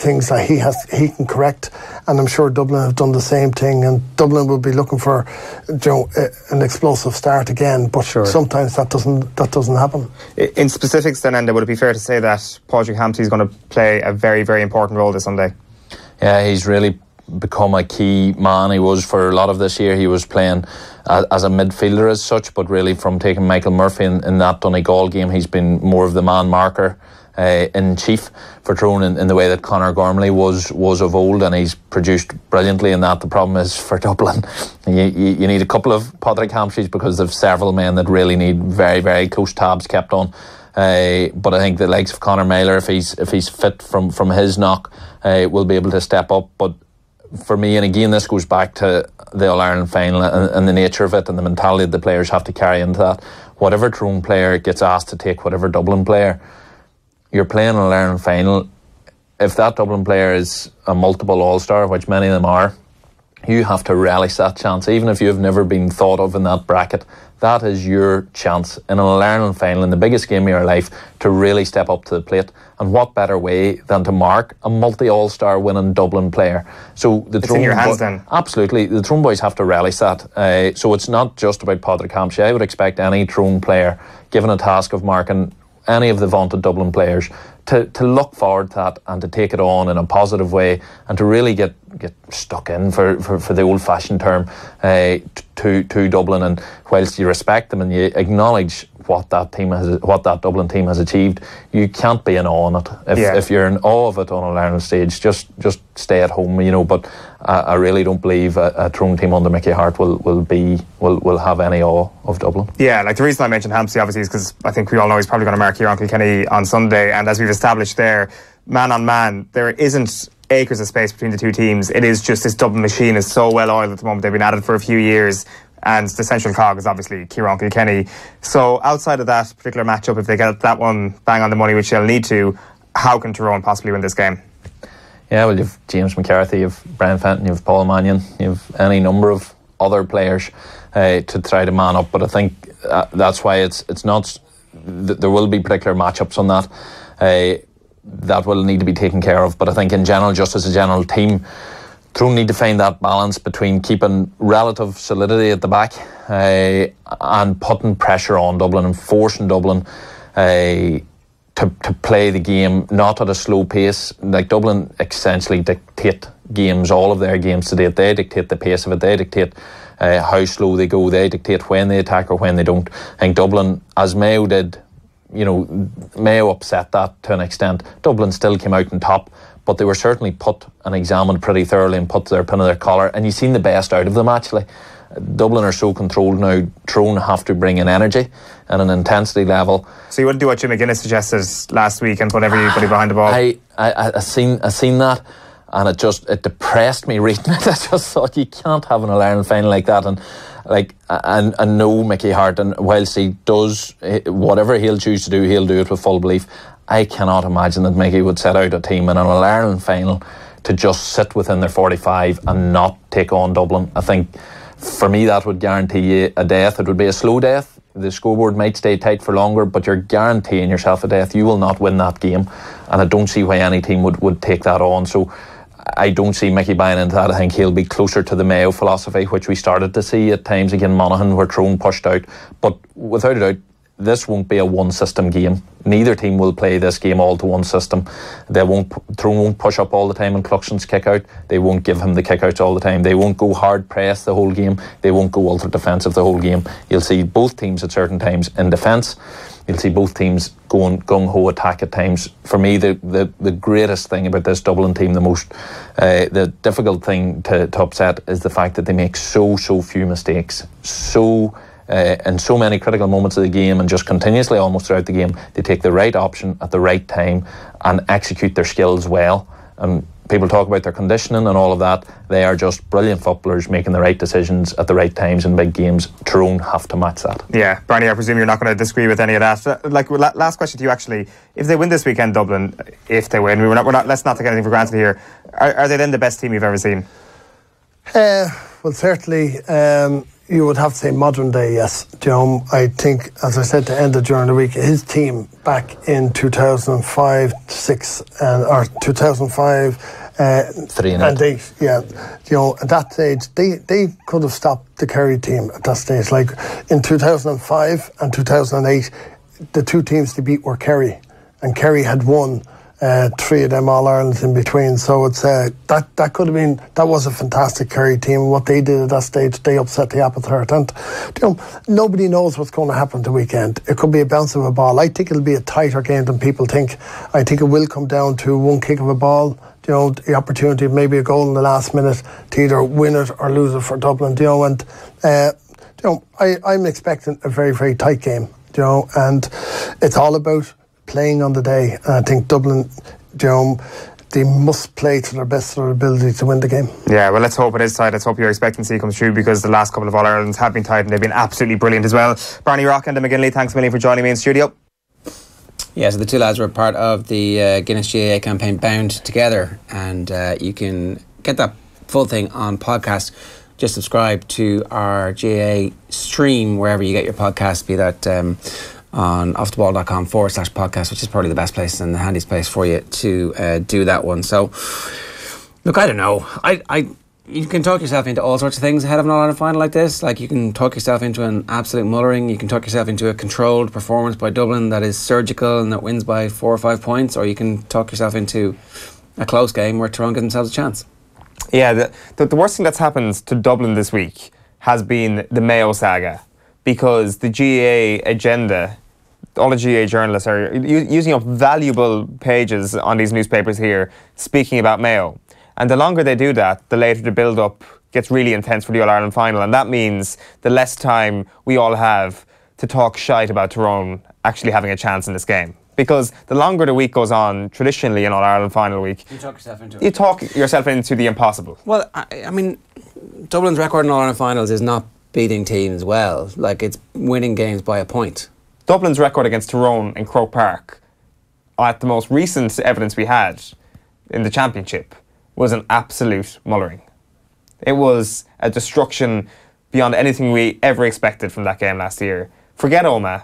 things that he can correct, and I'm sure Dublin have done the same thing, and Dublin will be looking for, you know, an explosive start again, but sometimes that doesn't happen. In specifics then, Enda, would it be fair to say that Padraig Hampsey is going to play a very, very important role this Sunday? Yeah, he's really become a key man. He was for a lot of this year. He was playing as a midfielder as such, but really from taking Michael Murphy in that Donegal game, he's been more of the man marker in chief for Tyrone in the way that Conor Gormley was of old, and he's produced brilliantly in that. The problem is for Dublin, you need a couple of Padraig Hampseys because there's several men that really need very, very close tabs kept on. But I think the likes of Conor Meyler, if he's fit from his knock, will be able to step up. But for me, and again this goes back to the All-Ireland final and the nature of it and the mentality that the players have to carry into that. Whatever Tyrone player gets asked to take whatever Dublin player, you're playing an All-Ireland final. If that Dublin player is a multiple All-Star, which many of them are, you have to relish that chance, even if you have never been thought of in that bracket. That is your chance in an All-Ireland final, in the biggest game of your life, to really step up to the plate. And what better way than to mark a multi-All-Star winning Dublin player? So it's in your hands then. Absolutely. The Tyrone boys have to relish that. So it's not just about Padraig Campsie. I would expect any Tyrone player, given a task of marking any of the vaunted Dublin players, to look forward to that and to take it on in a positive way and to really get stuck in, for the old-fashioned term, to Dublin. And whilst you respect them and you acknowledge what that Dublin team has achieved, you can't be in awe of it. If you're in awe of it on an Ireland stage, just stay at home, you know. But I really don't believe a Tyrone team under Mickey Hart will have any awe of Dublin. Yeah, like the reason I mentioned Hampsey obviously is because I think we all know he's probably going to mark Ciarán Kilkenny on Sunday, and as we've established there, man on man, there isn't acres of space between the two teams. It is just, this Dublin machine is so well oiled at the moment. They've been at it for a few years, and the central cog is obviously Ciarán Kilkenny. So outside of that particular matchup, if they get that one bang on the money, which they'll need to, how can Tyrone possibly win this game? Yeah, well, you've James McCarthy, you've Brian Fenton, you've Paul Mannion, you've any number of other players to try to man up. But I think that's why it's not. There will be particular matchups on that that will need to be taken care of. But I think in general, just as a general team, Tyrone need to find that balance between keeping relative solidity at the back and putting pressure on Dublin and forcing Dublin to play the game not at a slow pace. Like, Dublin essentially dictate games, all of their games to date. They dictate the pace of it. They dictate how slow they go. They dictate when they attack or when they don't. I think Dublin, as Mayo did, you know, Mayo upset that to an extent. Dublin still came out on top, but they were certainly put and examined pretty thoroughly and put their pin of their collar, and you've seen the best out of them actually. Dublin are so controlled now. Tyrone have to bring in energy and an intensity level. So you wouldn't do what Jim McGinley suggested last week and put everybody behind the ball? I seen that, and it depressed me reading it. I just thought, you can't have an All-Ireland final like that. And no, Mickey Hart, and whilst he does whatever he'll choose to do, he'll do it with full belief. I cannot imagine that Mickey would set out a team in an All-Ireland final to just sit within their 45 and not take on Dublin. I think for me that would guarantee you a death. It would be a slow death. The scoreboard might stay tight for longer, but you're guaranteeing yourself a death. You will not win that game, and I don't see why any team would take that on. So I don't see Mickey buying into that. I think he'll be closer to the Mayo philosophy, which we started to see at times again Monaghan, where Tyrone pushed out. But without a doubt, this won't be a one-system game. Neither team will play this game all to one system. Tyrone won't push up all the time in Cluxton's kick out. They won't give him the kick outs all the time. They won't go hard press the whole game. They won't go ultra defensive the whole game. You'll see both teams at certain times in defence. You'll see both teams going gung-ho attack at times. For me, the greatest thing about this Dublin team, the difficult thing to upset, is the fact that they make so few mistakes. In so many critical moments of the game, and just continuously almost throughout the game, they take the right option at the right time and execute their skills well. And people talk about their conditioning and all of that. They are just brilliant footballers making the right decisions at the right times in big games. Tyrone have to match that. Yeah, Barney, I presume you're not going to disagree with any of that. Last question to you actually: if they win this weekend, Dublin, if they win, we're not. Let's not take anything for granted here. Are they then the best team you've ever seen? Well, certainly. You would have to say modern day, yes. I think, as I said to Enda during the week, his team back in 2005, 6, or 2005, 3 and 8. Yeah, at that stage, they could have stopped the Kerry team at that stage. Like in 2005 and 2008, the two teams to beat were Kerry, and Kerry had won 3 of them All-Irelands in between. So it's that could have been, that was a fantastic Kerry team. What they did at that stage, they upset the apple cart, and nobody knows what's going to happen the weekend. It could be a bounce of a ball. I think it'll be a tighter game than people think. I think it will come down to one kick of a ball, the opportunity of maybe a goal in the last minute to either win it or lose it for Dublin, I'm expecting a very, very tight game, and it's all about playing on the day. And I think Dublin, they must play to their best of their ability to win the game. Yeah, well, let's hope it is tight. Let's hope your expectancy comes true, because the last couple of All-Irelands have been tight and they've been absolutely brilliant as well. Barney Rock and McGinley, thanks a million for joining me in studio. Yeah, so the two lads were part of the Guinness GAA campaign Bound Together, and you can get that full thing on podcast, just subscribe to our GAA stream wherever you get your podcasts, be that on offtheball.com/podcast, which is probably the best place and the handiest place for you to do that one. So, look, I don't know. You can talk yourself into all sorts of things ahead of an All-Ireland final like this. Like, you can talk yourself into an absolute mullering. You can talk yourself into a controlled performance by Dublin that is surgical and that wins by 4 or 5 points, or you can talk yourself into a close game where Tyrone give themselves a chance. Yeah, the worst thing that's happened to Dublin this week has been the Mayo saga, because the GAA agenda, all the GAA journalists are using up valuable pages on these newspapers here speaking about Mayo. And the longer they do that, the later the build-up gets really intense for the All-Ireland final. And that means the less time we all have to talk shite about Tyrone actually having a chance in this game. Because the longer the week goes on, traditionally in All-Ireland final week, you talk yourself into it. You talk yourself into the impossible. Well, I mean, Dublin's record in All-Ireland finals is not beating teams well. Like, it's winning games by a point. Dublin's record against Tyrone in Croke Park, at the most recent evidence we had in the championship, was an absolute mullering. It was a destruction beyond anything we ever expected from that game last year. Forget Omagh.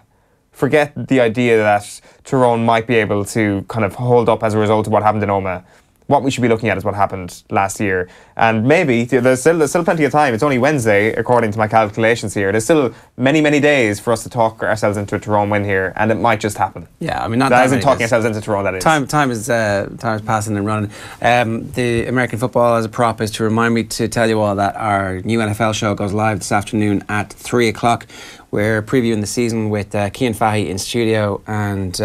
Forget the idea that Tyrone might be able to kind of hold up as a result of what happened in Omagh. What we should be looking at is what happened last year. And maybe there's still plenty of time. It's only Wednesday, according to my calculations here. There's still many, many days for us to talk ourselves into a Tyrone win here, and it might just happen. Yeah, I mean, not that isn't talking ourselves into Tyrone, that is. Time is passing and running. The American football as a prop is to remind me to tell you all that our new NFL show goes live this afternoon at 3 o'clock. We're previewing the season with Cian Fahey in studio, and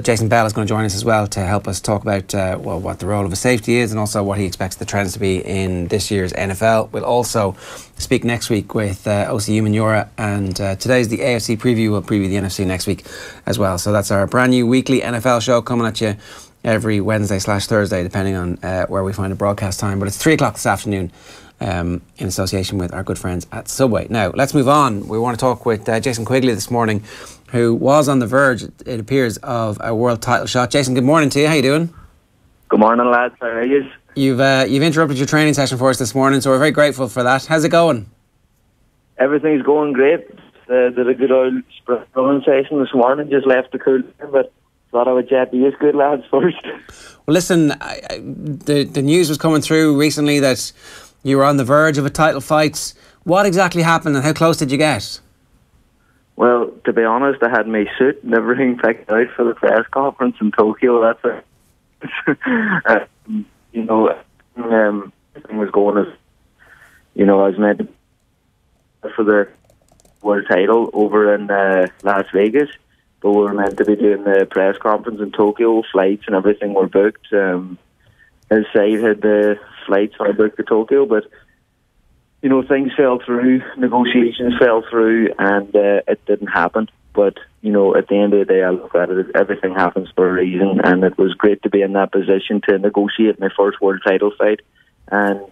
Jason Bell is going to join us as well to help us talk about what the role of a safety is, and also what he expects the trends to be in this year's NFL. We'll also speak next week with OC Umanura, and today's the AFC preview. We'll preview the NFC next week as well. So that's our brand new weekly NFL show coming at you every Wednesday/Thursday, depending on where we find a broadcast time. But it's 3 o'clock this afternoon, in association with our good friends at Subway. Now, let's move on. We want to talk with Jason Quigley this morning, who was on the verge, it appears, of a world title shot. Jason, good morning to you. How you doing? Good morning, lads. How are you? You've interrupted your training session for us this morning, so we're very grateful for that. How's it going? Everything's going great. Did a good old sprint running session this morning. Just left the cool down, but thought I would chat to you good lads first. Well, listen, the news was coming through recently that you were on the verge of a title fight. What exactly happened, and how close did you get? Well, to be honest, I had my suit and everything picked out for the press conference in Tokyo. That's it. Everything was going as, I was meant to for the world title over in Las Vegas, but we were meant to be doing the press conference in Tokyo. Flights and everything were booked. His side had the flights all booked to Tokyo, but things fell through, negotiations fell through, and it didn't happen. But, at the end of the day, I look at it, everything happens for a reason, and it was great to be in that position to negotiate my first world title fight and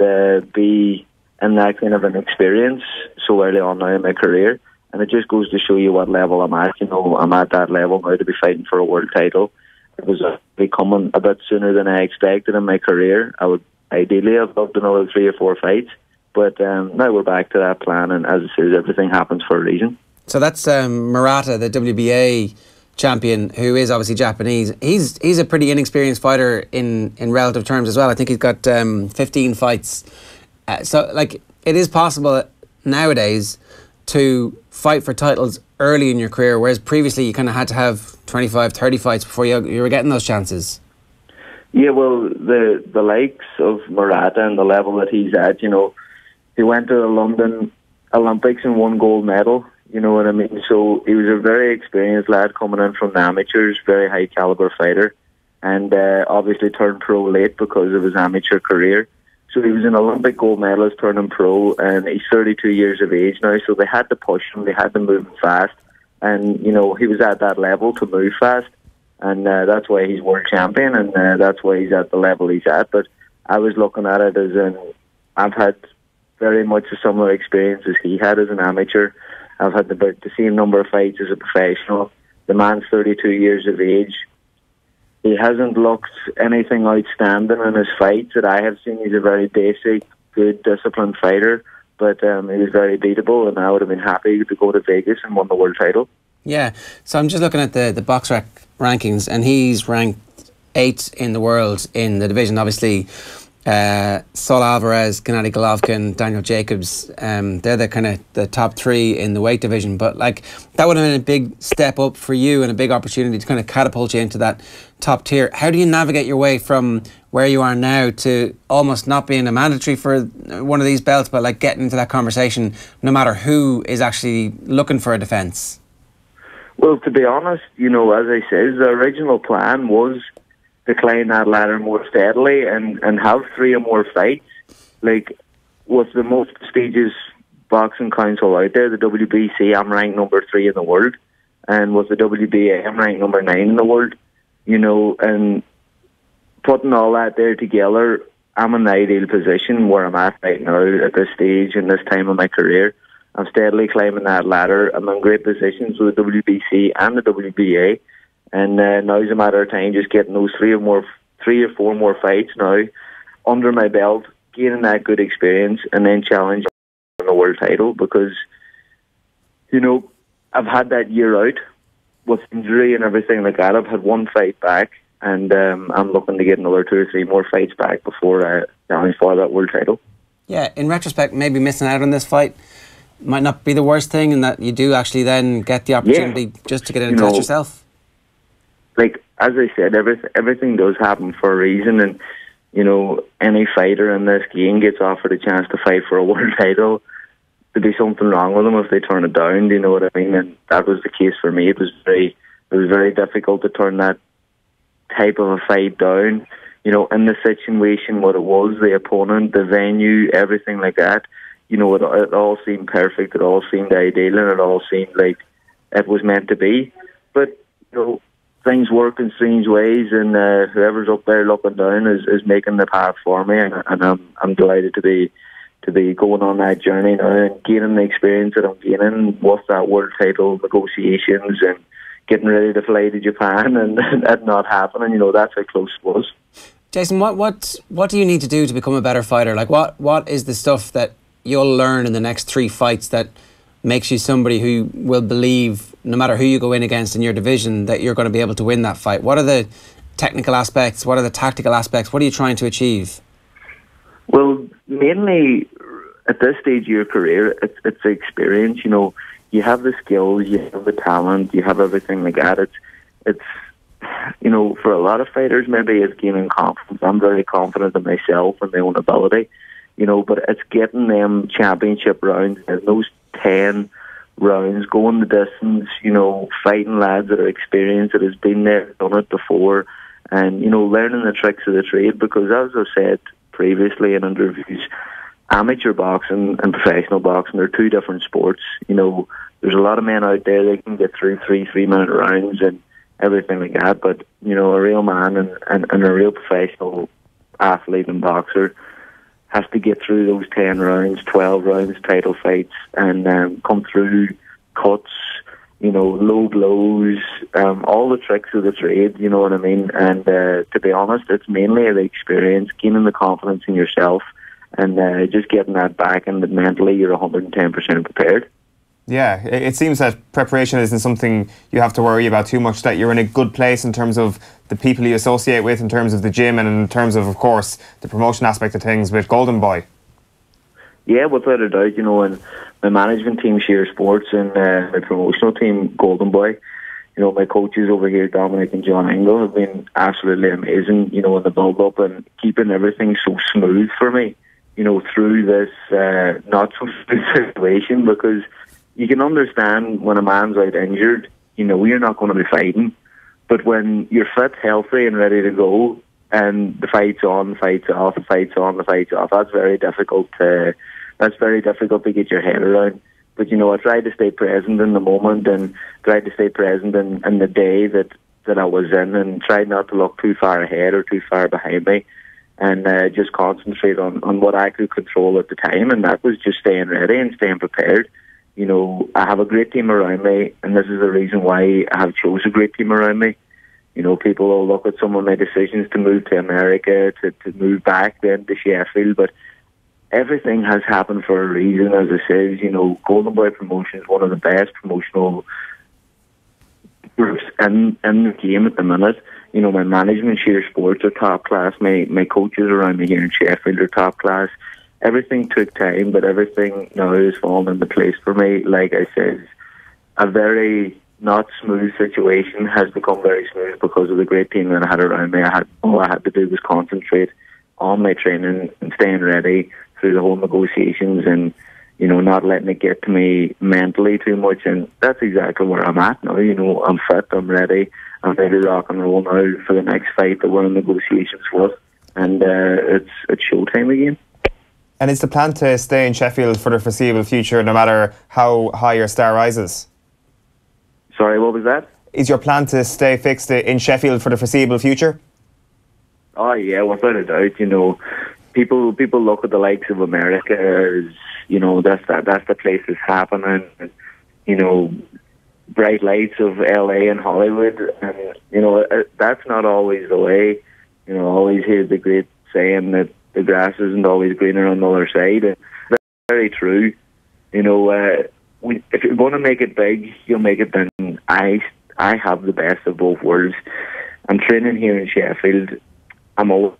be in that kind of an experience so early on now in my career. And it just goes to show you what level I'm at. I'm at that level now to be fighting for a world title. It was coming a bit sooner than I expected in my career. I would ideally have loved another 3 or 4 fights. But now we're back to that plan, and as it says, everything happens for a reason. So that's Murata, the WBA champion, who is obviously Japanese. He's a pretty inexperienced fighter in relative terms as well. I think he's got 15 fights. It is possible nowadays to fight for titles early in your career, whereas previously you kind of had to have 25, 30 fights before you were getting those chances. Yeah, well, the likes of Murata and the level that he's at, he went to the London Olympics and won gold medal, you know what I mean? So he was a very experienced lad coming in from the amateurs, very high caliber fighter, and obviously turned pro late because of his amateur career. So he was an Olympic gold medalist turning pro, and he's 32 years of age now, so they had to push him, they had to move him fast, and, he was at that level to move fast, and that's why he's world champion, and that's why he's at the level he's at. But I was looking at it as I've had very much a similar experience as he had as an amateur. I've had the same number of fights as a professional. The man's 32 years of age. he hasn't looked anything outstanding in his fights that I have seen. He's a very basic, good, disciplined fighter, but he was very beatable, and I would have been happy to go to Vegas and won the world title. Yeah, so I'm just looking at the BoxRec rankings, and he's ranked 8th in the world in the division. Obviously, Saul Alvarez, Gennady Golovkin, Daniel Jacobs, they're the kind of the top 3 in the weight division. But like, that would have been a big step up for you and a big opportunity to kind of catapult you into that top tier. How do you navigate your way from where you are now to almost not being a mandatory for one of these belts, but like getting into that conversation no matter who is actually looking for a defence? Well, to be honest, you know, as I said, the original plan was to climb that ladder more steadily and have 3 or more fights. Like, with the most prestigious boxing council out there, the WBC, I'm ranked number 3 in the world, and with the WBA, I'm ranked number 9 in the world. You know, and putting all that there together, I'm in the ideal position where I'm at right now at this stage and this time of my career. I'm steadily climbing that ladder. I'm in great positions with the WBC and the WBA. And now it's a matter of time just getting those 3 or 4 more fights now under my belt, gaining that good experience, and then challenging for the world title. Because, you know, I've had that year out with injury and everything like that. I've had 1 fight back, and I'm looking to get another 2 or 3 more fights back before I challenge for that world title. Yeah, in retrospect, maybe missing out on this fight might not be the worst thing, in that you do actually then get the opportunity just to get in and test yourself. Like, as I said, everything does happen for a reason, and, you know, any fighter in this game gets offered a chance to fight for a world title. There'd be something wrong with them if they turn it down, do you know what I mean? And that was the case for me. It was very difficult to turn that type of a fight down. You know, in the situation, what it was, the opponent, the venue, everything like that, you know, it all seemed perfect, it all seemed ideal, and it all seemed like it was meant to be. But, you know, things work in strange ways, and whoever's up there looking down is making the path for me, and I'm delighted to be going on that journey now and gaining the experience that I'm gaining with that world title negotiations and getting ready to fly to Japan, and that not happening. You know, that's how close it was. Jason, what do you need to do to become a better fighter? Like, what is the stuff that you'll learn in the next 3 fights that makes you somebody who will believe, no matter who you go in against in your division, that you're going to be able to win that fight? What are the technical aspects? What are the tactical aspects? What are you trying to achieve? Well, mainly at this stage of your career, it's the experience. You know, you have the skills, you have the talent, you have everything like that. It's you know, for a lot of fighters, maybe it's gaining confidence. I'm very confident in myself and my own ability, you know, but it's getting them championship rounds and those 10 rounds, going the distance, you know, fighting lads that are experienced, that has been there, done it before, and, you know, learning the tricks of the trade. Because as I've said previously in interviews, amateur boxing and professional boxing are 2 different sports. You know, there's a lot of men out there that can get through 3-minute rounds and everything like that, but, you know, a real man and a real professional athlete and boxer has to get through those 10 rounds, 12 rounds, title fights, and come through cuts, you know, low blows, all the tricks of the trade, you know what I mean? And to be honest, it's mainly the experience, gaining the confidence in yourself, and just getting that back, and that mentally you're 110% prepared. Yeah, it seems that preparation isn't something you have to worry about too much, that you're in a good place in terms of the people you associate with, in terms of the gym, and in terms of course, the promotion aspect of things with Golden Boy. Yeah, without a doubt, you know, and my management team, Sheer Sports, and my promotional team, Golden Boy, you know, my coaches over here, Dominic and John Engel, have been absolutely amazing, you know, in the build-up and keeping everything so smooth for me, you know, through this not-so-smooth situation, because you can understand when a man's out injured, you know, you're not going to be fighting. But when you're fit, healthy and ready to go, and the fight's on, the fight's off, the fight's on, the fight's off, that's very difficult to get your head around. But, you know, I tried to stay present in the moment and tried to stay present in the day that I was in, and tried not to look too far ahead or too far behind me, and just concentrate on what I could control at the time, and that was just staying ready and staying prepared. You know, I have a great team around me, and this is the reason why I have chose a great team around me. You know, people will look at some of my decisions to move to America, to move back then to Sheffield, but everything has happened for a reason. As I said, you know, Golden Boy Promotion is one of the best promotional groups in the game at the minute. You know, my management, Sheer Sports, are top class. My coaches around me here in Sheffield are top class. Everything took time, but everything now is falling into place for me. Like I said, a very not smooth situation has become very smooth because of the great team that I had around me. All I had to do was concentrate on my training and staying ready through the whole negotiations, and you know, not letting it get to me mentally too much. And that's exactly where I'm at now. You know, I'm fit, I'm ready, I'm ready to rock and roll now for the next fight that we're in negotiations with, and it's showtime again. And is the plan to stay in Sheffield for the foreseeable future, no matter how high your star rises? Sorry, what was that? Is your plan to stay fixed in Sheffield for the foreseeable future? Oh yeah, without a doubt. You know, people look at the likes of America as, you know, that's the place that's happening. And, you know, bright lights of LA and Hollywood, and you know, that's not always the way. You know, I always hear the great saying that the grass isn't always greener on the other side. And that's very true. You know, if you're going to make it big, you'll make it then. I have the best of both worlds. I'm training here in Sheffield. I'm always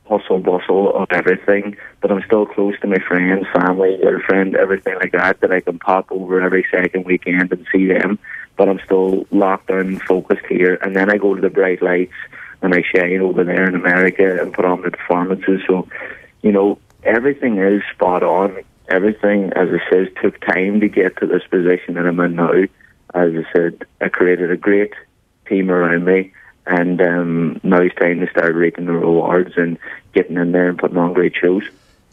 hustle bustle of everything, but I'm still close to my friends, family, girlfriend, everything like that I can pop over every second weekend and see them. But I'm still locked down and focused here. And then I go to the bright lights and I shine over there in America and put on the performances. So, you know, everything is spot on. Everything, as I said, took time to get to this position that I'm in now. As I said, I created a great team around me, and now it's time to start reaping the rewards and getting in there and putting on great shows.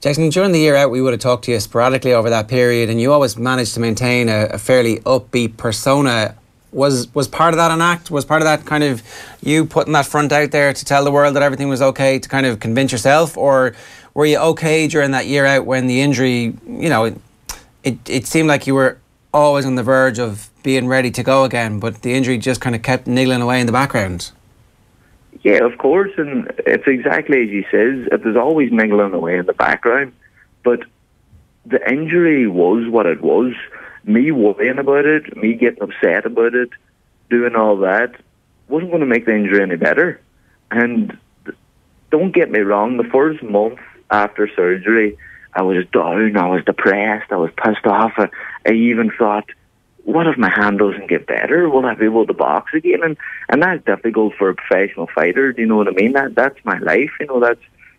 Jason, during the year out, we would have talked to you sporadically over that period, and you always managed to maintain a fairly upbeat persona. Was part of that an act? Was part of that kind of you putting that front out there to tell the world that everything was okay, to kind of convince yourself? Or were you okay during that year out when the injury, you know, it seemed like you were always on the verge of being ready to go again, but the injury just kind of kept niggling away in the background? Yeah, of course, and it's exactly as you says. It was always niggling away in the background, but the injury was what it was. Me worrying about it, me getting upset about it, doing all that, wasn't going to make the injury any better. And don't get me wrong, the first month after surgery, I was down, I was depressed, I was pissed off. I even thought, what if my hand doesn't get better? Will I be able to box again? And that's difficult for a professional fighter. Do you know what I mean? That's my life. You know,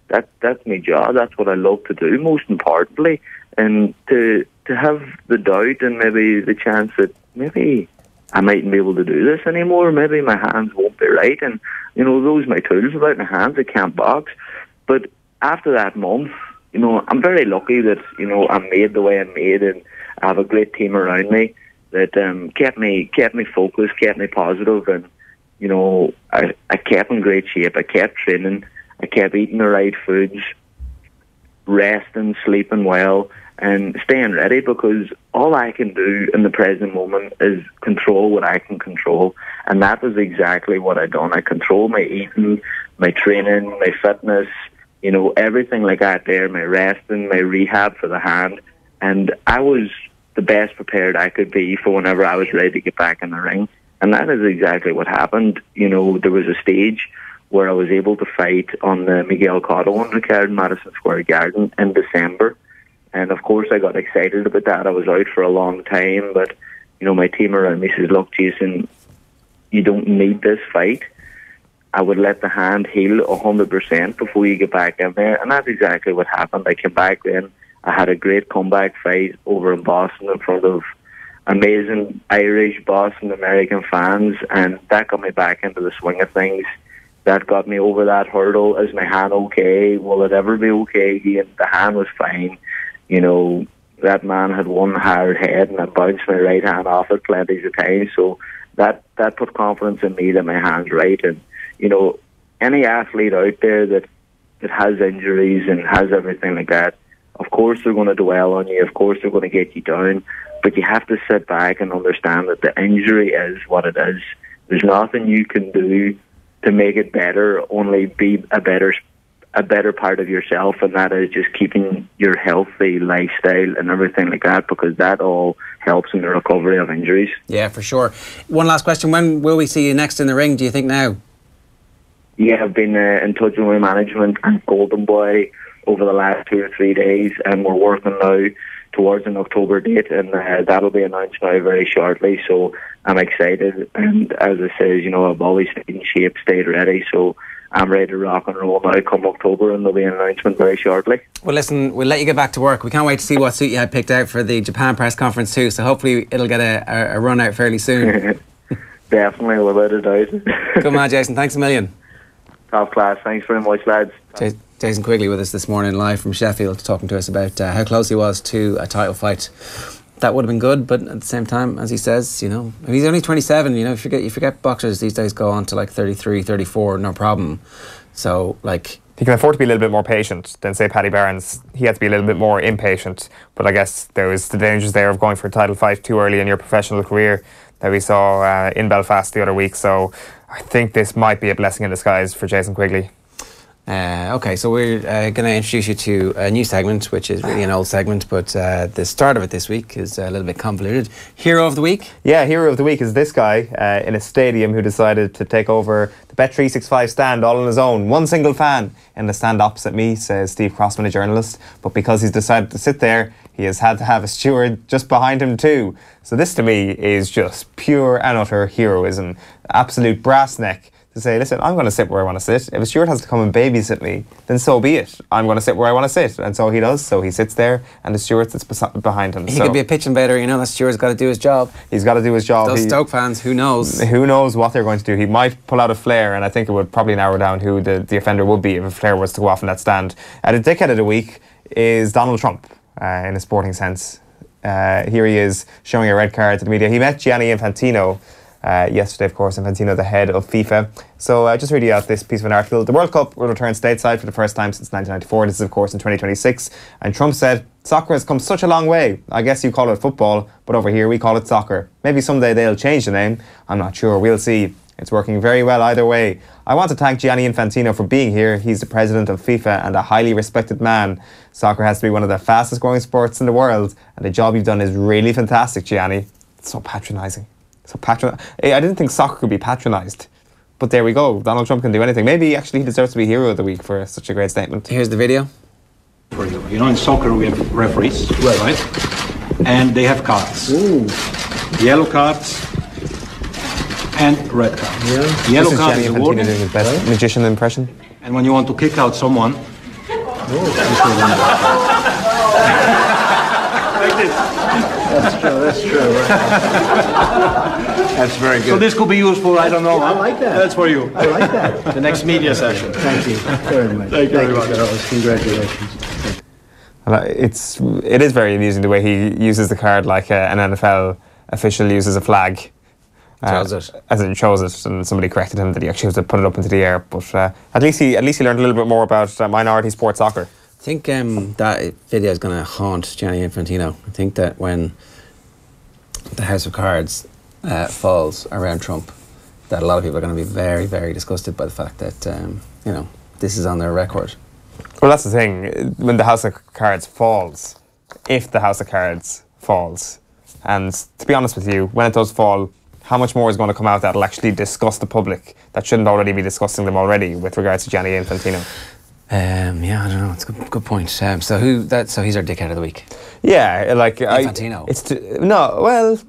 that's my job. That's what I love to do, most importantly. And to have the doubt and maybe the chance that maybe I mightn't be able to do this anymore. Maybe my hands won't be right. And, you know, those are my tools without my hands. I can't box. But after that month, you know, I'm very lucky that, you know, I'm made the way I'm made, and I have a great team around me that kept me focused, kept me positive, and, you know, I kept in great shape. I kept training. I kept eating the right foods, resting, sleeping well, and staying ready, because all I can do in the present moment is control what I can control. And that was exactly what I done. I controlled my eating, my training, my fitness, you know, everything like that there, my resting, my rehab for the hand. And I was the best prepared I could be for whenever I was ready to get back in the ring. And that is exactly what happened. You know, there was a stage where I was able to fight on the Miguel Cotto undercard in Madison Square Garden in December. And of course I got excited about that. I was out for a long time, but, you know, my team around me says, look, Jason, you don't need this fight. I would let the hand heal 100% before you get back in there. And that's exactly what happened. I came back then. I had a great comeback fight over in Boston in front of amazing Irish, Boston, American fans, and that got me back into the swing of things. That got me over that hurdle. Is my hand okay? Will it ever be okay again? The hand was fine. You know, that man had one hard head, and I bounced my right hand off it plenty of times. So that put confidence in me that my hand's right. And, you know, any athlete out there that has injuries and has everything like that, of course they're going to dwell on you. Of course they're going to get you down. But you have to sit back and understand that the injury is what it is. There's nothing you can do to make it better, only be a better part of yourself, and that is just keeping your healthy lifestyle and everything like that, because that all helps in the recovery of injuries. Yeah, for sure. One last question: when will we see you next in the ring, do you think now? Yeah, I've been in touch with my management and Golden Boy over the last 2 or 3 days, and we're working now towards an October date, and that'll be announced now very shortly. So I'm excited, and as I say, I've always stayed in shape, stayed ready, so I'm ready to rock and roll now come October, and there'll be an announcement very shortly. Well, listen, we'll let you get back to work. We can't wait to see what suit you had picked out for the Japan press conference too, so hopefully it'll get a run out fairly soon. Definitely, without a doubt. Good man, Jason. Thanks a million. Top class. Thanks very much, lads. Jason Quigley with us this morning, live from Sheffield, talking to us about how close he was to a title fight. That would have been good, but at the same time, as he says, he's only 27. You forget boxers these days go on to like 33, 34, no problem. So, he can afford to be a little bit more patient than, say, Paddy Barnes. He had to be a little bit more impatient. But I guess there was the dangers there of going for a title fight too early in your professional career that we saw in Belfast the other week. So I think this might be a blessing in disguise for Jason Quigley. Okay, so we're going to introduce you to a new segment, which is really an old segment, but the start of it this week is a little bit convoluted. Hero of the Week? Yeah, Hero of the Week is this guy in a stadium who decided to take over the Bet365 stand all on his own. One single fan in the stand opposite me, says Steve Crossman, a journalist. But because he's decided to sit there, he has had to have a steward just behind him too. So this to me is just pure and utter heroism. Absolute brass neck. To say, listen, I'm going to sit where I want to sit. If a steward has to come and babysit me, then so be it. I'm going to sit where I want to sit. And so he does. So he sits there and the steward sits behind him. He could be a pitch invader, that steward's got to do his job. He's got to do his job. Those Stoke fans, who knows? Who knows what they're going to do. He might pull out a flare, and I think it would probably narrow down who the offender would be if a flare was to go off in that stand. The dickhead of the week is Donald Trump, in a sporting sense. Here he is showing a red card to the media. He met Gianni Infantino yesterday, of course. Infantino, the head of FIFA. So just read you out this piece of an article. The World Cup will return stateside for the first time since 1994. This is, of course, in 2026. And Trump said, soccer has come such a long way. I guess you call it football, but over here we call it soccer. Maybe someday they'll change the name. I'm not sure. We'll see. It's working very well either way. I want to thank Gianni Infantino for being here. He's the president of FIFA and a highly respected man. Soccer has to be one of the fastest growing sports in the world, and the job you've done is really fantastic, Gianni. It's so patronising. I didn't think soccer could be patronised. But there we go. Donald Trump can do anything. Maybe actually he deserves to be Hero of the Week for such a great statement. Here's the video. For you. In soccer we have referees, right? And they have cards. Ooh. Yellow cards and red cards. Yeah. Yellow card is a warning. Doing his best magician impression. And when you want to kick out someone, like this. That's true. Right? That's very good. So this could be used for, I don't know. I like that. That's for you. I like that. The next media session. Thank you very much. Thank you very much. Congratulations. It is very amusing the way he uses the card like an NFL official uses a flag. Chose it. As in chose it, and somebody corrected him that he actually was to put it up into the air. But at least he learned a little bit more about minority sport soccer. I think that video is going to haunt Gianni Infantino. I think that when the House of Cards falls around Trump, that a lot of people are going to be very, very disgusted by the fact that this is on their record. Well, that's the thing. When the House of Cards falls, if the House of Cards falls, and to be honest with you, when it does fall, how much more is going to come out that will actually disgust the public that shouldn't already be disgusting them already with regards to Gianni Infantino? I don't know. It's a good point. So he's our dickhead of the week. Yeah, Infantino. Do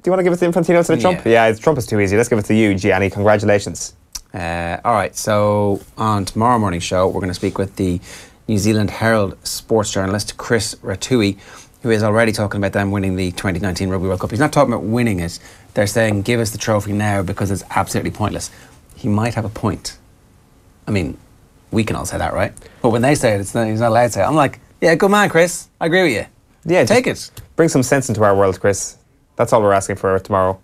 you want to give it to Infantino to the Trump? Yeah, Trump is too easy. Let's give it to you, Gianni. Congratulations. All right. So on tomorrow morning's show, we're going to speak with the New Zealand Herald sports journalist Chris Ratui, who is already talking about them winning the 2019 Rugby World Cup. He's not talking about winning it. They're saying, give us the trophy now because it's absolutely pointless. He might have a point. I mean, we can all say that, right? But when they say it, he's not allowed to say it. I'm like, yeah, good man, Chris. I agree with you. Yeah, take it. Bring some sense into our world, Chris. That's all we're asking for tomorrow.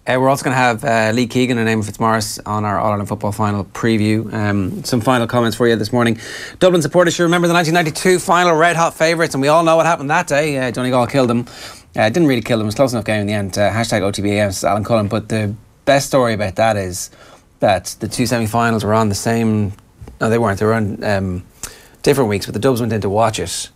We're also going to have Lee Keegan and Eamon Fitzmaurice on our All-Ireland Football Final preview. Some final comments for you this morning. Dublin supporters should remember the 1992 final, red-hot favourites, and we all know what happened that day. Donegal killed them. Didn't really kill them. It was a close enough game in the end. #OTBAM, Alan Cullen. But the best story about that is that the two semi-finals were on the same... No, they weren't. They were on different weeks, but the Dubs went in to watch it,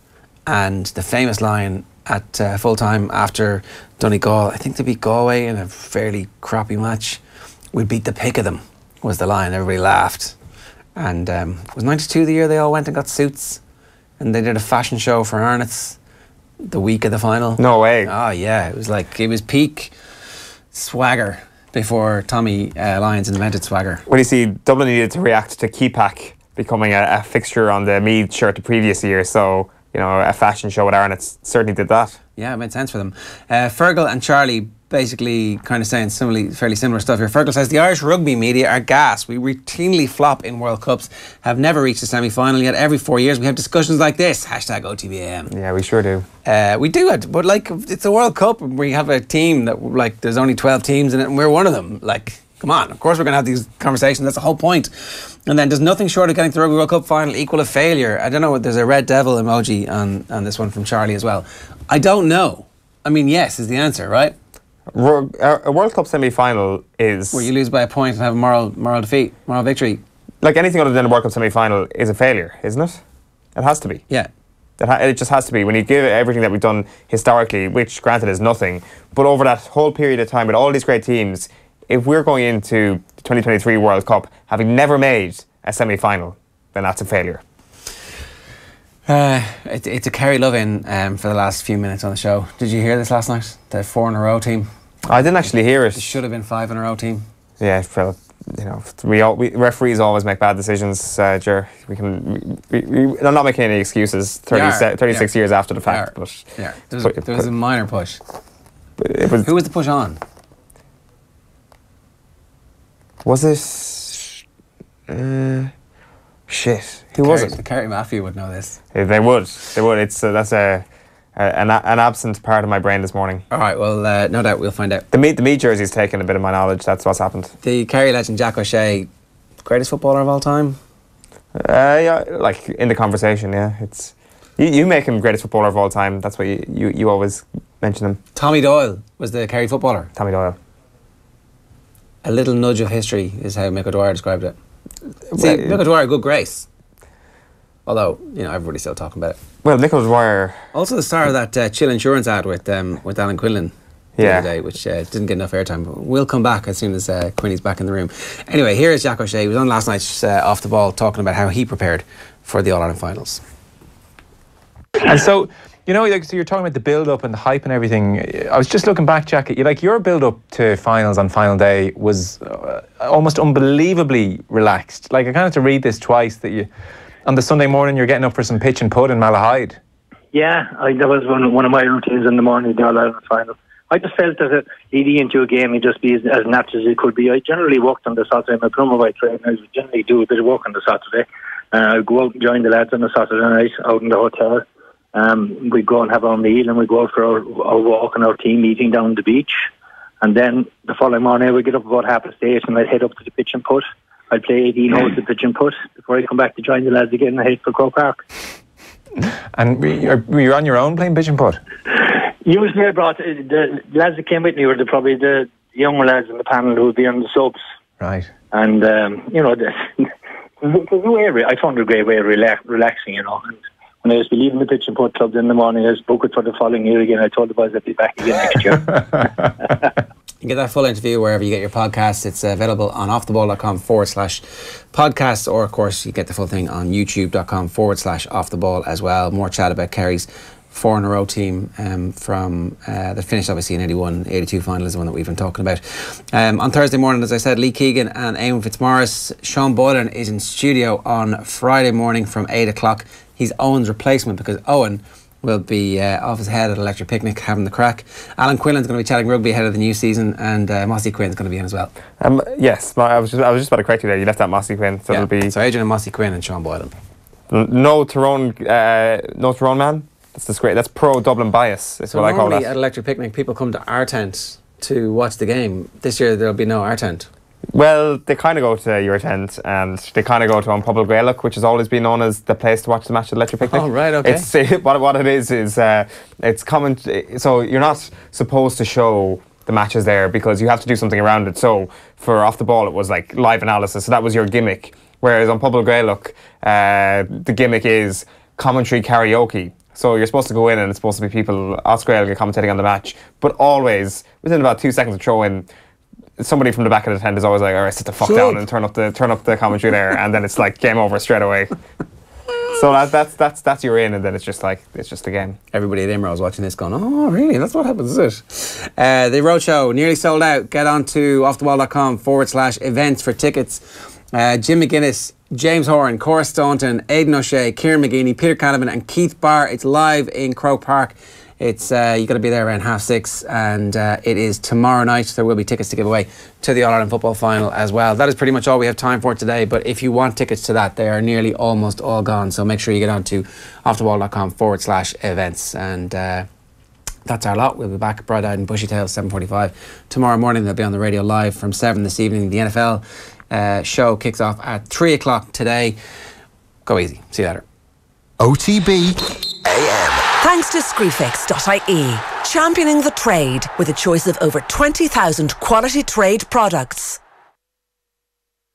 and the famous line at full-time after Donegal, I think they beat Galway in a fairly crappy match. We beat the pick of them, was the line. Everybody laughed. And was 92 the year they all went and got suits, and they did a fashion show for Arnott's the week of the final. No way. Oh yeah, it was peak swagger before Tommy Lyons invented swagger. Well, you see, Dublin needed to react to Keepak becoming a fixture on the Meath shirt the previous year, so a fashion show with Arnott's certainly did that. Yeah, it made sense for them. Fergal and Charlie basically kind of saying fairly similar stuff here. Fergal says the Irish rugby media are gas. We routinely flop in World Cups, have never reached the semi-final yet. Every 4 years we have discussions like this. Hashtag OTBAM. Yeah, we sure do. We do it, but it's a World Cup. We have a team that there's only 12 teams in it, and we're one of them. Come on, of course we're going to have these conversations. That's the whole point. And then does nothing short of getting to the Rugby World Cup final equal a failure? I don't know. There's a red devil emoji on this one from Charlie as well. I don't know. I mean, yes is the answer, right? A World Cup semi-final is... where you lose by a point and have a moral victory. Like anything other than a World Cup semi-final is a failure, isn't it? It has to be. Yeah. It just has to be. When you give everything that we've done historically, which granted is nothing, but over that whole period of time with all these great teams, if we're going into the 2023 World Cup having never made a semi-final, then that's a failure. It's a Kerry love-in for the last few minutes on the show. Did you hear this last night? The 4 in a row team. I didn't actually hear it. It should have been 5 in a row team. Yeah, Phil. Referees always make bad decisions. Ger, I'm not making any excuses. 36 years after the fact, but yeah, there was a minor push. Who was the push on? Was it? Shit. Who was it? The Kerry Mafia would know this. They would. It's that's an absent part of my brain this morning. All right. Well, no doubt we'll find out. The Meath jersey's taken a bit of my knowledge. That's what's happened. The Kerry legend Jack O'Shea, greatest footballer of all time. Yeah, like in the conversation. Yeah, it's you make him greatest footballer of all time. That's what you always mention him. Tommy Doyle was the Kerry footballer. Tommy Doyle. A little nudge of history is how Mick O'Dwyer described it. See, Mick O'Dwyer, good grace. Although, everybody's still talking about it. Well, Mick O'Dwyer... Also the star of that Chill Insurance ad with Alan Quinlan the other day, which didn't get enough airtime. But we'll come back as soon as Quinny's back in the room. Anyway, here is Jack O'Shea. He was on last night's Off the Ball talking about how he prepared for the All-Ireland finals. And so... so you're talking about the build-up and the hype and everything. I was just looking back, Jack, your build-up to finals on final day was almost unbelievably relaxed. I kind of had to read this twice, that on the Sunday morning you're getting up for some pitch and putt in Malahide. Yeah, that was one of my routines in the morning, the All-Ireland final. I just felt that leading into a game, you'd just be as natural as it could be. I generally worked on the Saturday. My plumber by trade, and I would generally do a bit of work on the Saturday. I'd go out and join the lads on the Saturday night out in the hotel. We'd go and have our meal, and we'd go out for our walk and our team meeting down the beach. And then the following morning we'd get up about 8:30 and I'd head up to the pitch and putt. I'd play 18 holes at pitch and putt before I'd come back to join the lads again and head for Croke Park. And were you on your own playing pitch and putt? Usually I brought the lads that came with me were probably the younger lads in the panel who would be on the subs. Right. And there's no area. I found it a great way of relaxing, And when I was leaving the pitch and putt clubs in the morning, I was booked for the following year again. I told the boys I'd be back again next year. You can get that full interview wherever you get your podcasts. It's available on offtheball.com/podcasts, or of course you get the full thing on youtube.com/offtheball as well. More chat about Kerry's 4 in a row team from that finished obviously in 81-82 final is the one that we've been talking about. On Thursday morning, as I said, Lee Keegan and Eamon Fitzmaurice. Sean Boylan is in studio on Friday morning from 8 o'clock. He's Owen's replacement because Owen will be off his head at Electric Picnic having the crack. Alan Quinlan's going to be chatting rugby ahead of the new season, and Mossy Quinn's going to be in as well. Yes, I was just about to correct you there. You left out Mossy Quinn, so it'll be... So Adrian and Mossy Quinn and Sean Boylan. No Tyrone man. That's pro Dublin bias. Is so what I call that. Normally at Electric Picnic, people come to our tent to watch the game. This year there'll be no our tent. Well, they kind of go to your tent, and they kind of go to Public Gaelic, which has always been known as the place to watch the match at Electric Picnic. Oh, right, okay. What it is it's common. So you're not supposed to show the matches there, because you have to do something around it. So for Off the Ball, it was like live analysis, so that was your gimmick. Whereas on Public Gaelic, the gimmick is commentary karaoke. So you're supposed to go in and it's supposed to be people Oscar commentating on the match, but always within about 2 seconds of throw in, somebody from the back of the tent is always like, all right, sit the fuck down and turn up the commentary there, and then it's like game over straight away. So that's you're in, and then it's just a game. Everybody at Imro is watching this going, oh really, that's what happens, is it? The roadshow nearly sold out. Get on to offtheball.com/events for tickets. Jim McGuinness, James Horan, Cora Staunton, Aidan O'Shea, Kieran McGinley, Peter Canavan and Keith Barr. It's live in Croke Park. It's you got to be there around 6:30, and it is tomorrow night. There will be tickets to give away to the All-Ireland football final as well. That is pretty much all we have time for today, but if you want tickets to that, they are nearly almost all gone, so make sure you get on to offtheball.com/events, and that's our lot. We'll be back bright-eyed and bushy-tailed 7:45 tomorrow morning. They'll be on the radio live from 7 this evening. The NFL show kicks off at 3 o'clock today. Go easy. See you later. OTB AM. Thanks to Screwfix.ie, championing the trade with a choice of over 20,000 quality trade products.